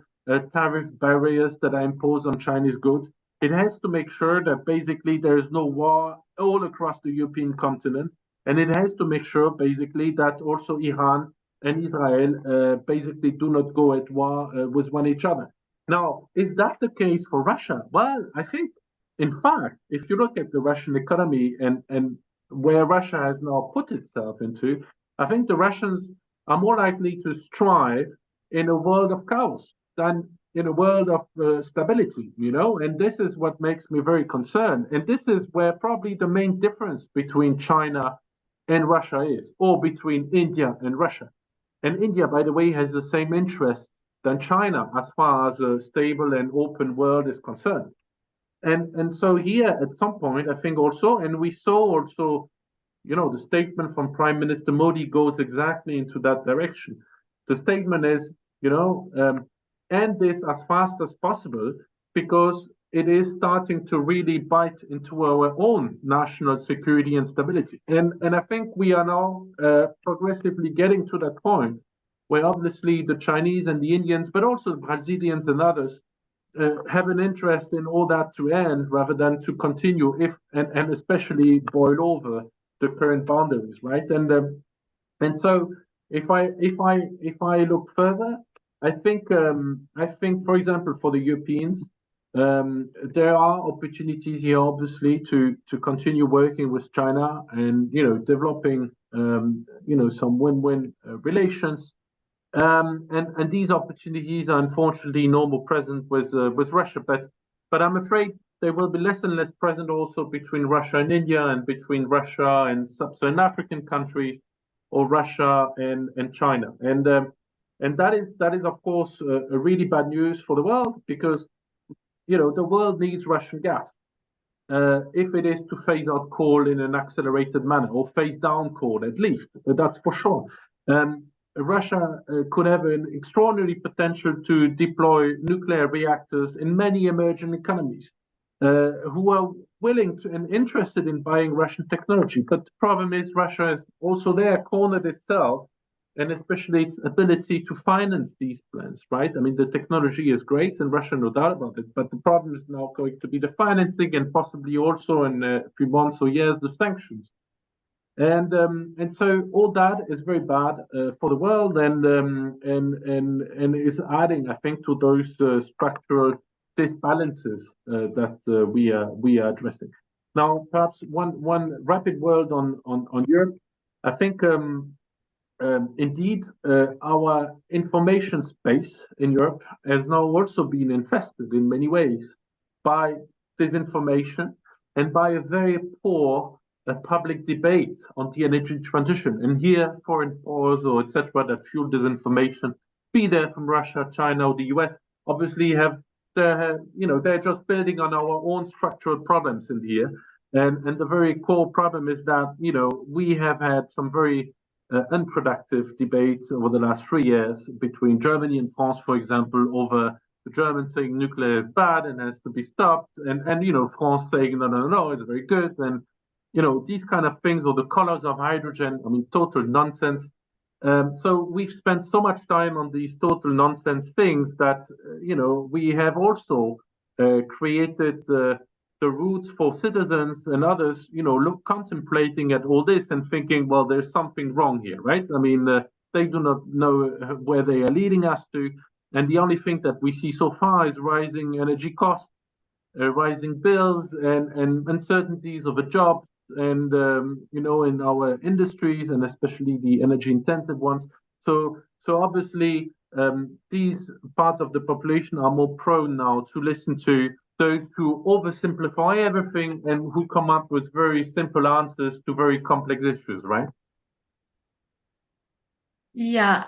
tariff barriers that are imposed on Chinese goods. It has to make sure that basically there is no war all across the European continent. And it has to make sure basically that also Iran and Israel basically do not go at war with one each other. Now, is that the case for Russia? Well, I think, in fact, if you look at the Russian economy and where Russia has now put itself into, I think the Russians are more likely to strive in a world of chaos than in a world of stability, and this is what makes me very concerned. And this is where probably the main difference between China and Russia is, or between India and Russia. And India, by the way, has the same interests than China as far as a stable and open world is concerned. And so here, at some point, I think also, and we saw also, the statement from Prime Minister Modi goes exactly into that direction. The statement is, end this as fast as possible, because it is starting to really bite into our own national security and stability. And I think we are now progressively getting to that point where obviously the Chinese and the Indians, but also the Brazilians and others, have an interest in all that to end rather than to continue, and especially boil over the current boundaries, right? And so if I look further, I think, for example, for the Europeans, there are opportunities here, obviously, to continue working with China and developing some win-win relations. And these opportunities are unfortunately no more present with Russia, but I'm afraid they will be less and less present also between Russia and India, and between Russia and sub-Saharan African countries, or Russia and China. And that is of course a really bad news for the world, because the world needs Russian gas if it is to phase out coal in an accelerated manner, or phase down coal at least. That's for sure. Russia could have an extraordinary potential to deploy nuclear reactors in many emerging economies who are willing to and interested in buying Russian technology. But the problem is Russia is also there cornered itself, and especially its ability to finance these plans, right? I mean, the technology is great in Russia, no doubt about it, but the problem is now going to be the financing, and possibly also in a few months or years, the sanctions. And so all that is very bad for the world, and is adding, I think, to those structural disbalances that we are addressing. Now, perhaps one rapid word on Europe. I think indeed, our information space in Europe has now also been infested in many ways by disinformation and by a very poor public debate on the energy transition. And here, foreign powers or etc. that fuel disinformation, be there from Russia, China, or the US, obviously they're just building on our own structural problems in here. And the very core problem is that we have had some very unproductive debates over the last 3 years between Germany and France, for example, over the Germans saying nuclear is bad and has to be stopped, and France saying no, it's very good, and these kind of things, or the colors of hydrogen. I mean, total nonsense. So we've spent so much time on these total nonsense things that we have also created the routes for citizens and others, contemplating at all this and thinking, well, there's something wrong here, right? I mean, they do not know where they are leading us to, and the only thing that we see so far is rising energy costs, rising bills, and uncertainties of a job, and in our industries, and especially the energy-intensive ones. So obviously, these parts of the population are more prone now to listen to those who oversimplify everything and who come up with very simple answers to very complex issues, right? Yeah,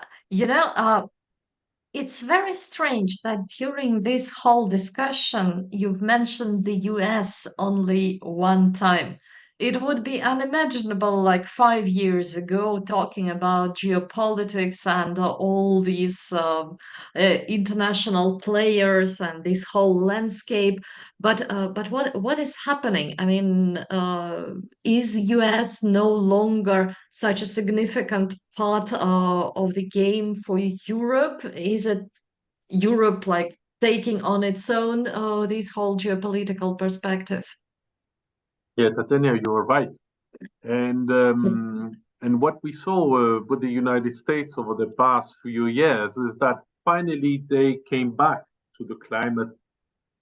it's very strange that during this whole discussion, you've mentioned the US only one time. It would be unimaginable, like 5 years ago, talking about geopolitics and all these international players and this whole landscape. But what is happening? I mean, is US no longer such a significant part of the game for Europe? Is it Europe like taking on its own this whole geopolitical perspective? Yeah, Tatiana, you're right. And what we saw with the United States over the past few years is that finally they came back to the climate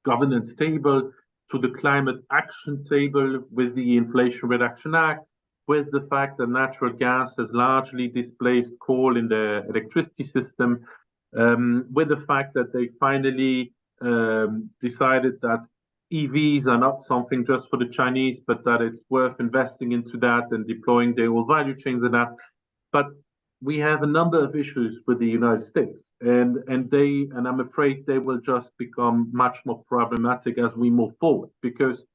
governance table, to the climate action table with the Inflation Reduction Act, with the fact that natural gas has largely displaced coal in the electricity system, with the fact that they finally decided that EVs are not something just for the Chinese, but that it's worth investing into that and deploying their whole value chains in that. But we have a number of issues with the United States, and I'm afraid they will just become much more problematic as we move forward, because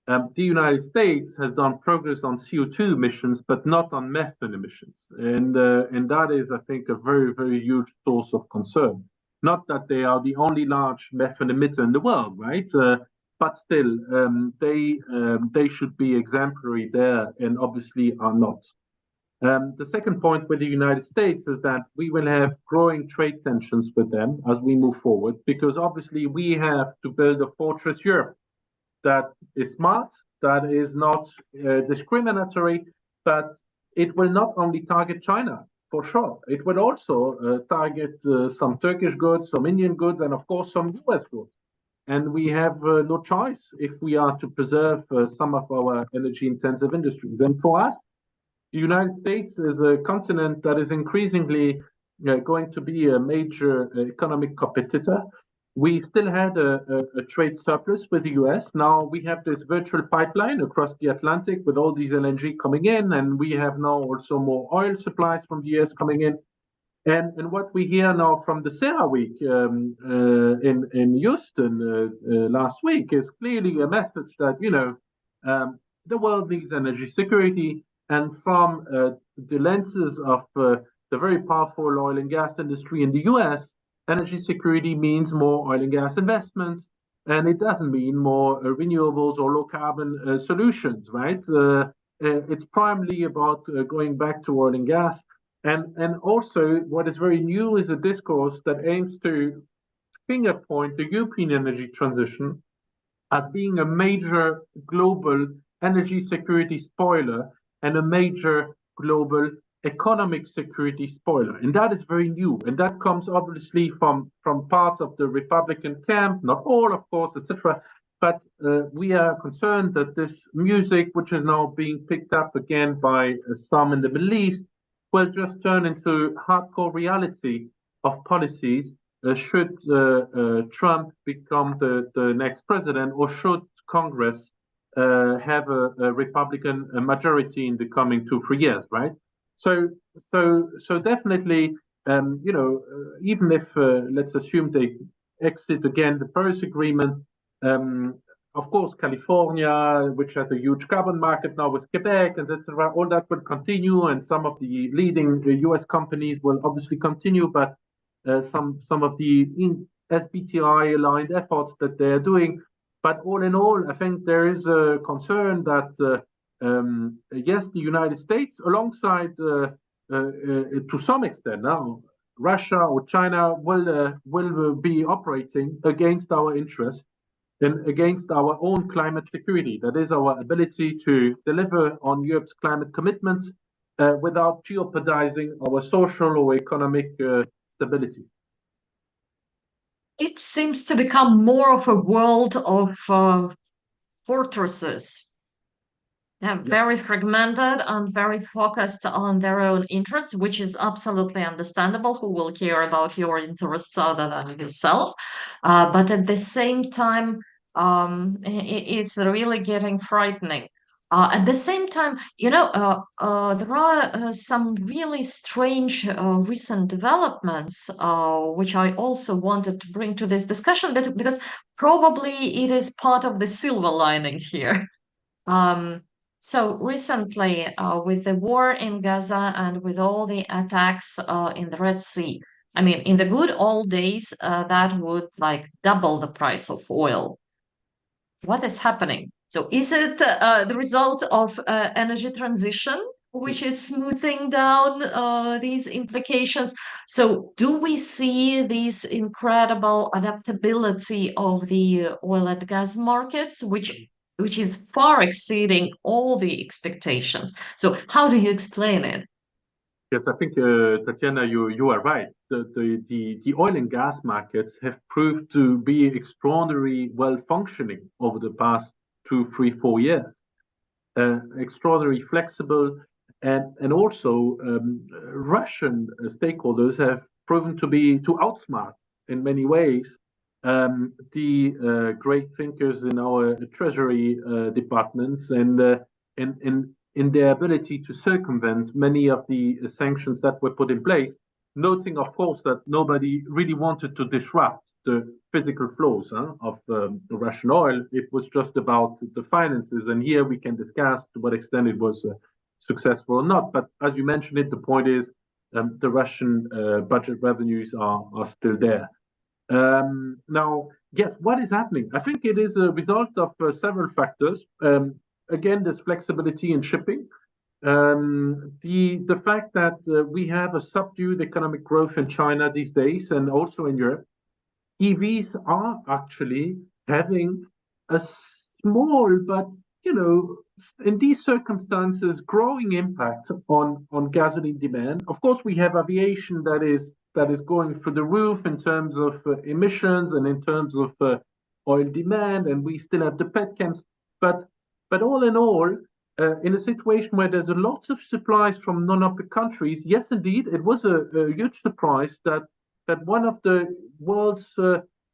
the United States has done progress on CO2 emissions, but not on methane emissions, and that is, I think, a very, very huge source of concern. Not that they are the only large methane emitter in the world, right? But still, they should be exemplary there, and obviously are not. The second point with the United States is that we will have growing trade tensions with them as we move forward, because obviously we have to build a fortress Europe that is smart, that is not discriminatory, but it will not only target China, for sure. It will also target some Turkish goods, some Indian goods, and of course some US goods. And we have no choice if we are to preserve some of our energy intensive industries. And for us, the United States is a continent that is increasingly going to be a major economic competitor. We still had a trade surplus with the US. Now we have this virtual pipeline across the Atlantic with all these LNG coming in, and we have now also more oil supplies from the US coming in. And what we hear now from the CERAWeek in Houston last week is clearly a message that the world needs energy security, and from the lenses of the very powerful oil and gas industry in the US, energy security means more oil and gas investments, and it doesn't mean more renewables or low carbon solutions, right? It's primarily about going back to oil and gas. And also, what is very new is a discourse that aims to finger point the European energy transition as being a major global energy security spoiler and a major global economic security spoiler. And that is very new. And that comes obviously from parts of the Republican camp, not all, of course, etc. But we are concerned that this music, which is now being picked up again by some in the Middle East, will just turn into hardcore reality of policies should Trump become the next president, or should Congress have a Republican majority in the coming 2-3 years, right? So definitely, even if let's assume they exit again the Paris Agreement, um, of course, California, which has a huge carbon market now with Quebec, and etc., all that will continue, and some of the leading U.S. companies will obviously continue, but some of the SBTI-aligned efforts that they're doing. But all in all, I think there is a concern that yes, the United States, alongside to some extent now, Russia or China will be operating against our interests and against our own climate security. That is our ability to deliver on Europe's climate commitments without jeopardizing our social or economic stability. It seems to become more of a world of fortresses. Yeah, very fragmented and very focused on their own interests, which is absolutely understandable. Who will care about your interests other than yourself? But at the same time, it's really getting frightening. At the same time, there are some really strange recent developments, which I also wanted to bring to this discussion, because probably it is part of the silver lining here. Um, so recently, with the war in Gaza and with all the attacks in the Red Sea, I mean, in the good old days, that would like double the price of oil. What is happening? So is it the result of energy transition, which is smoothing down these implications? So do we see this incredible adaptability of the oil and gas markets, which is far exceeding all the expectations? So how do you explain it? Yes, I think Tatiana, you are right. The oil and gas markets have proved to be extraordinarily well functioning over the past 2, 3, 4 years. Extraordinarily flexible, and also Russian stakeholders have proven to outsmart in many ways the great thinkers in our treasury departments, and in their ability to circumvent many of the sanctions that were put in place, noting, of course, that nobody really wanted to disrupt the physical flows of Russian oil. It was just about the finances, and here we can discuss to what extent it was successful or not. But as you mentioned it, the point is the Russian budget revenues are still there. Now, yes, what is happening? I think it is a result of several factors. Again, there's flexibility in shipping. The fact that we have a subdued economic growth in China these days, and also in Europe. EVs are actually having a small, but in these circumstances, growing impact on gasoline demand. Of course, we have aviation that is going through the roof in terms of emissions and in terms of oil demand, and we still have the petchems. But all in all, in a situation where there's a lot of supplies from non-OPEC countries, yes, indeed, it was a huge surprise that one of the world's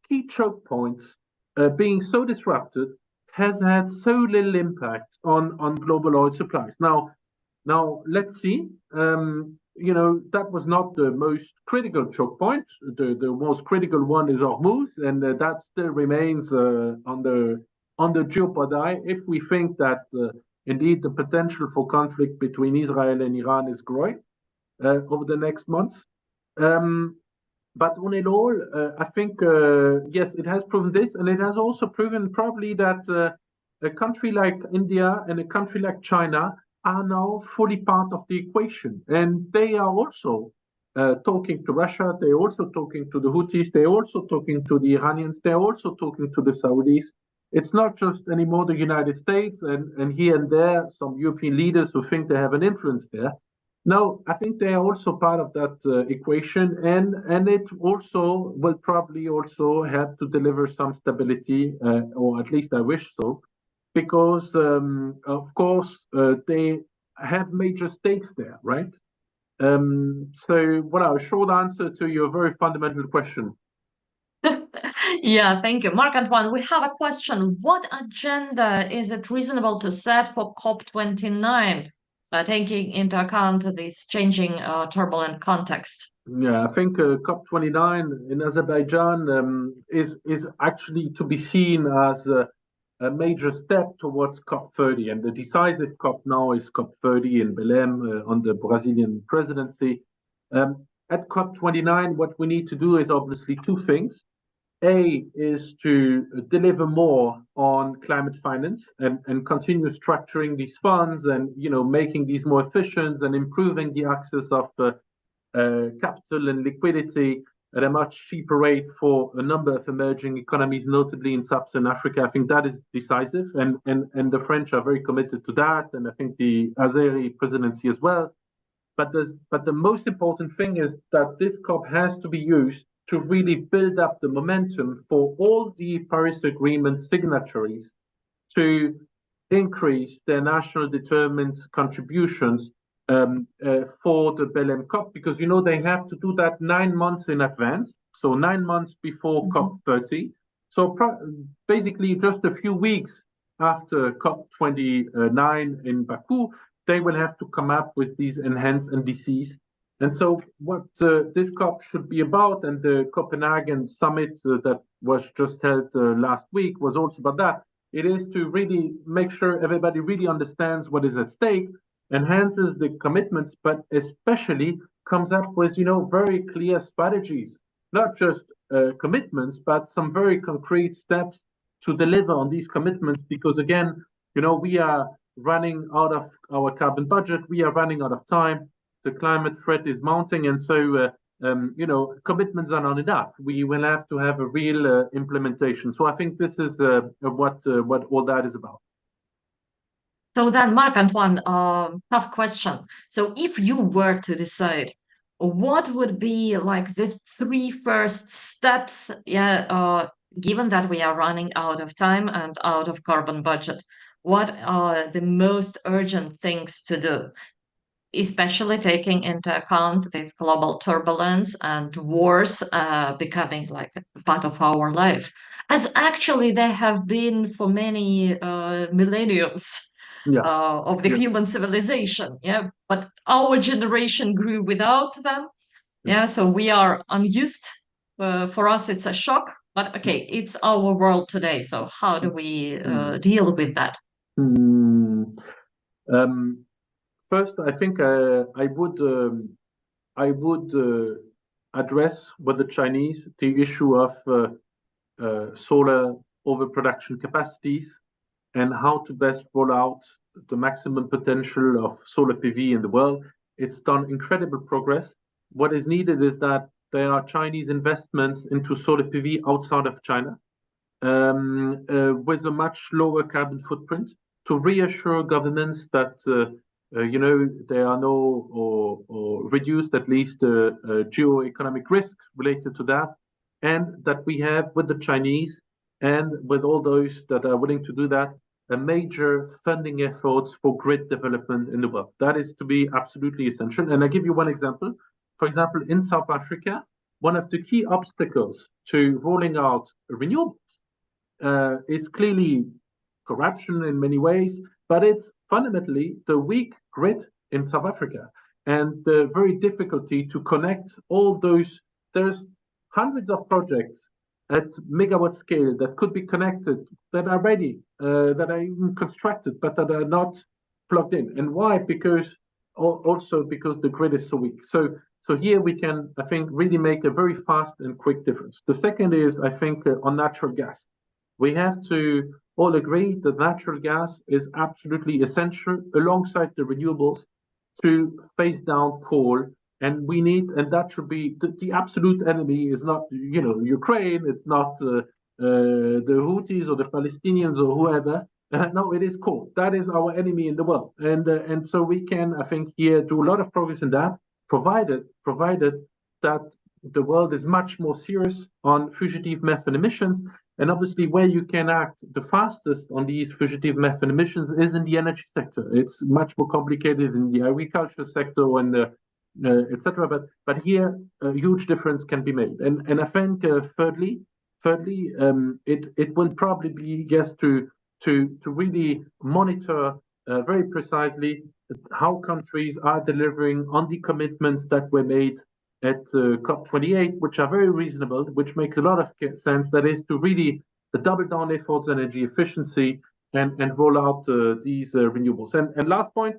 key choke points being so disrupted has had so little impact on global oil supplies. Now let's see. That was not the most critical choke point. The most critical one is Hormuz, and that still remains under jeopardy if we think that indeed the potential for conflict between Israel and Iran is growing over the next months. But all in all, I think, yes, it has proven this, and it has also proven probably that a country like India and a country like China are now fully part of the equation. And they are also talking to Russia, they're also talking to the Houthis, they're also talking to the Iranians, they're also talking to the Saudis. It's not just anymore the United States and here and there some European leaders who think they have an influence there. No, I think they are also part of that equation, and it also will probably also have to deliver some stability, or at least I wish so, because of course they have major stakes there, right? So, a short answer to your very fundamental question. Yeah, thank you. Marc-Antoine, we have a question. What agenda is it reasonable to set for COP29, taking into account this changing turbulent context? Yeah, I think COP29 in Azerbaijan is actually to be seen as a major step towards COP30, and the decisive COP now is COP30 in Belém on the Brazilian presidency. At COP29, what we need to do is obviously two things. A is to deliver more on climate finance and continue structuring these funds and making these more efficient and improving the access of capital and liquidity at a much cheaper rate for a number of emerging economies, notably in sub-Saharan Africa. I think that is decisive, and the French are very committed to that, and I think the Azeri presidency as well. But the most important thing is that this COP has to be used to really build up the momentum for all the Paris Agreement signatories to increase their national determined contributions for the Belém COP, because they have to do that 9 months in advance, so 9 months before COP30. So basically, just a few weeks after COP29 in Baku, they will have to come up with these enhanced NDCs. And so what this COP should be about, and the Copenhagen summit that was just held last week was also about that. It is to really make sure everybody really understands what is at stake, enhances the commitments, but especially comes up with very clear strategies, not just commitments, but some very concrete steps to deliver on these commitments. Because again, we are running out of our carbon budget, we are running out of time, the climate threat is mounting, and so commitments are not enough. We will have to have a real implementation. So I think this is what all that is about. So then, Marc-Antoine, tough question. So if you were to decide, what would be like the 3 first steps, given that we are running out of time and out of carbon budget, what are the most urgent things to do, especially taking into account this global turbulence and wars becoming like a part of our life, as actually they have been for many millenniums of the human civilization. Yeah, but our generation grew without them. Yeah, so we are unused. For us, it's a shock. But okay, it's our world today. So how do we deal with that? First, I think I would address with the Chinese the issue of solar overproduction capacities and how to best roll out the maximum potential of solar PV in the world. It's done incredible progress. What is needed is that there are Chinese investments into solar PV outside of China with a much lower carbon footprint to reassure governments that there are no or reduced at least geo-economic risks related to that, and that we have with the Chinese and with all those that are willing to do that, a major funding efforts for grid development in the world. That is to be absolutely essential. And I give you one example. For example, in South Africa, one of the key obstacles to rolling out renewables is clearly corruption in many ways, but it's fundamentally the weak grid in South Africa and the very difficulty to connect all those. There's hundreds of projects at megawatt scale that could be connected, that are ready, that are even constructed, but that are not plugged in. And why? Because the grid is so weak. So here we can, I think, really make a very fast and quick difference. The second is, I think, on natural gas. We have to all agree that natural gas is absolutely essential alongside the renewables to phase down coal. And we need, and that should be the absolute enemy is not, Ukraine, it's not the Houthis or the Palestinians or whoever. No, it is coal. That is our enemy in the world. And so we can, I think, here do a lot of progress in that, provided that the world is much more serious on fugitive methane emissions. And obviously, where you can act the fastest on these fugitive methane emissions is in the energy sector. It's much more complicated in the agriculture sector and the etc. But here a huge difference can be made. And I think thirdly, it will probably be yes to really monitor very precisely how countries are delivering on the commitments that were made at COP28, which are very reasonable, which makes a lot of sense. That is to really double down efforts on energy efficiency and roll out these renewables. And last point,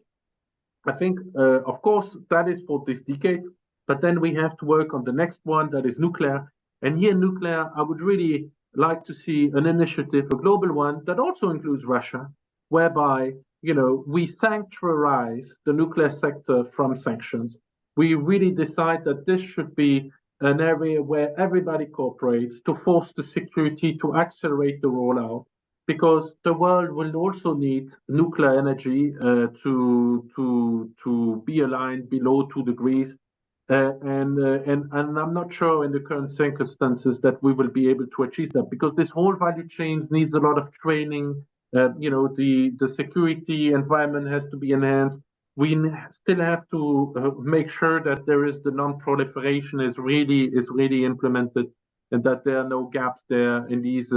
I think, of course, that is for this decade, but then we have to work on the next one, that is nuclear. And here, nuclear, I would really like to see an initiative, a global one that also includes Russia, whereby we sanctuarize the nuclear sector from sanctions. We really decide that this should be an area where everybody cooperates to force the security to accelerate the rollout because the world will also need nuclear energy to be aligned below 2 degrees. And I'm not sure in the current circumstances that we will be able to achieve that because this whole value chain needs a lot of training. The security environment has to be enhanced. We still have to make sure that there is the non-proliferation is really implemented, and that there are no gaps there in these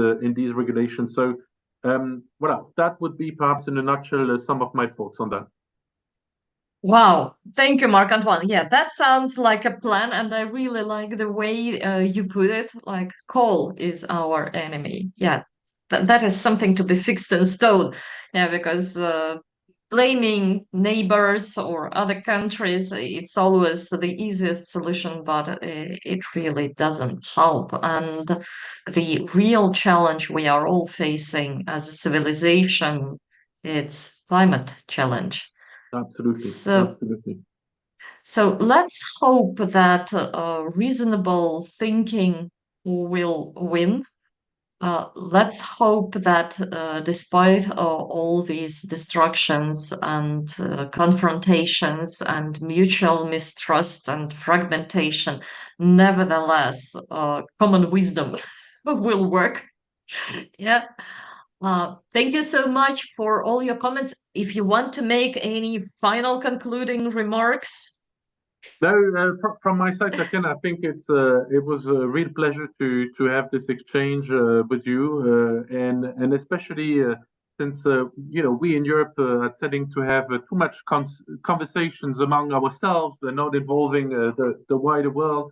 regulations. So, well, that would be perhaps in a nutshell some of my thoughts on that. Wow, thank you, Marc-Antoine. Yeah, that sounds like a plan, and I really like the way you put it. Like, coal is our enemy. Yeah, that is something to be fixed in stone. Yeah, because blaming neighbors or other countries, it's always the easiest solution, but it really doesn't help. And the real challenge we are all facing as a civilization, it's climate challenge. Absolutely, So, absolutely. so let's hope that reasonable thinking will win. Let's hope that despite all these destructions and confrontations and mutual mistrust and fragmentation, nevertheless, common wisdom will work. Yeah. Thank you so much for all your comments. If you want to make any final concluding remarks. No, from my side, Tatiana, I think it was a real pleasure to have this exchange with you, and especially since we in Europe are tending to have too much conversations among ourselves and not involving the wider world.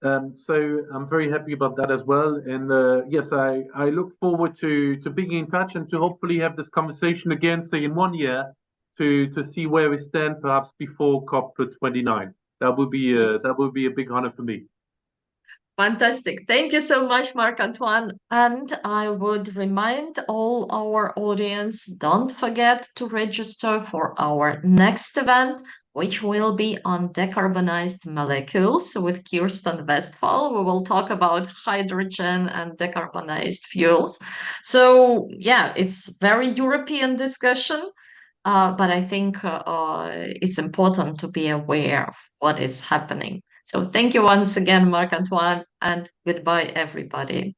So I'm very happy about that as well. And yes, I look forward to being in touch and to hopefully have this conversation again, say in 1 year, to see where we stand, perhaps before COP29. That would be a big honor for me. Fantastic. Thank you so much, Marc-Antoine. And I would remind all our audience, don't forget to register for our next event, which will be on decarbonized molecules with Kirsten Westphal. We will talk about hydrogen and decarbonized fuels. So yeah, it's very European discussion. But I think it's important to be aware of what is happening. So thank you once again, Marc-Antoine, and goodbye, everybody.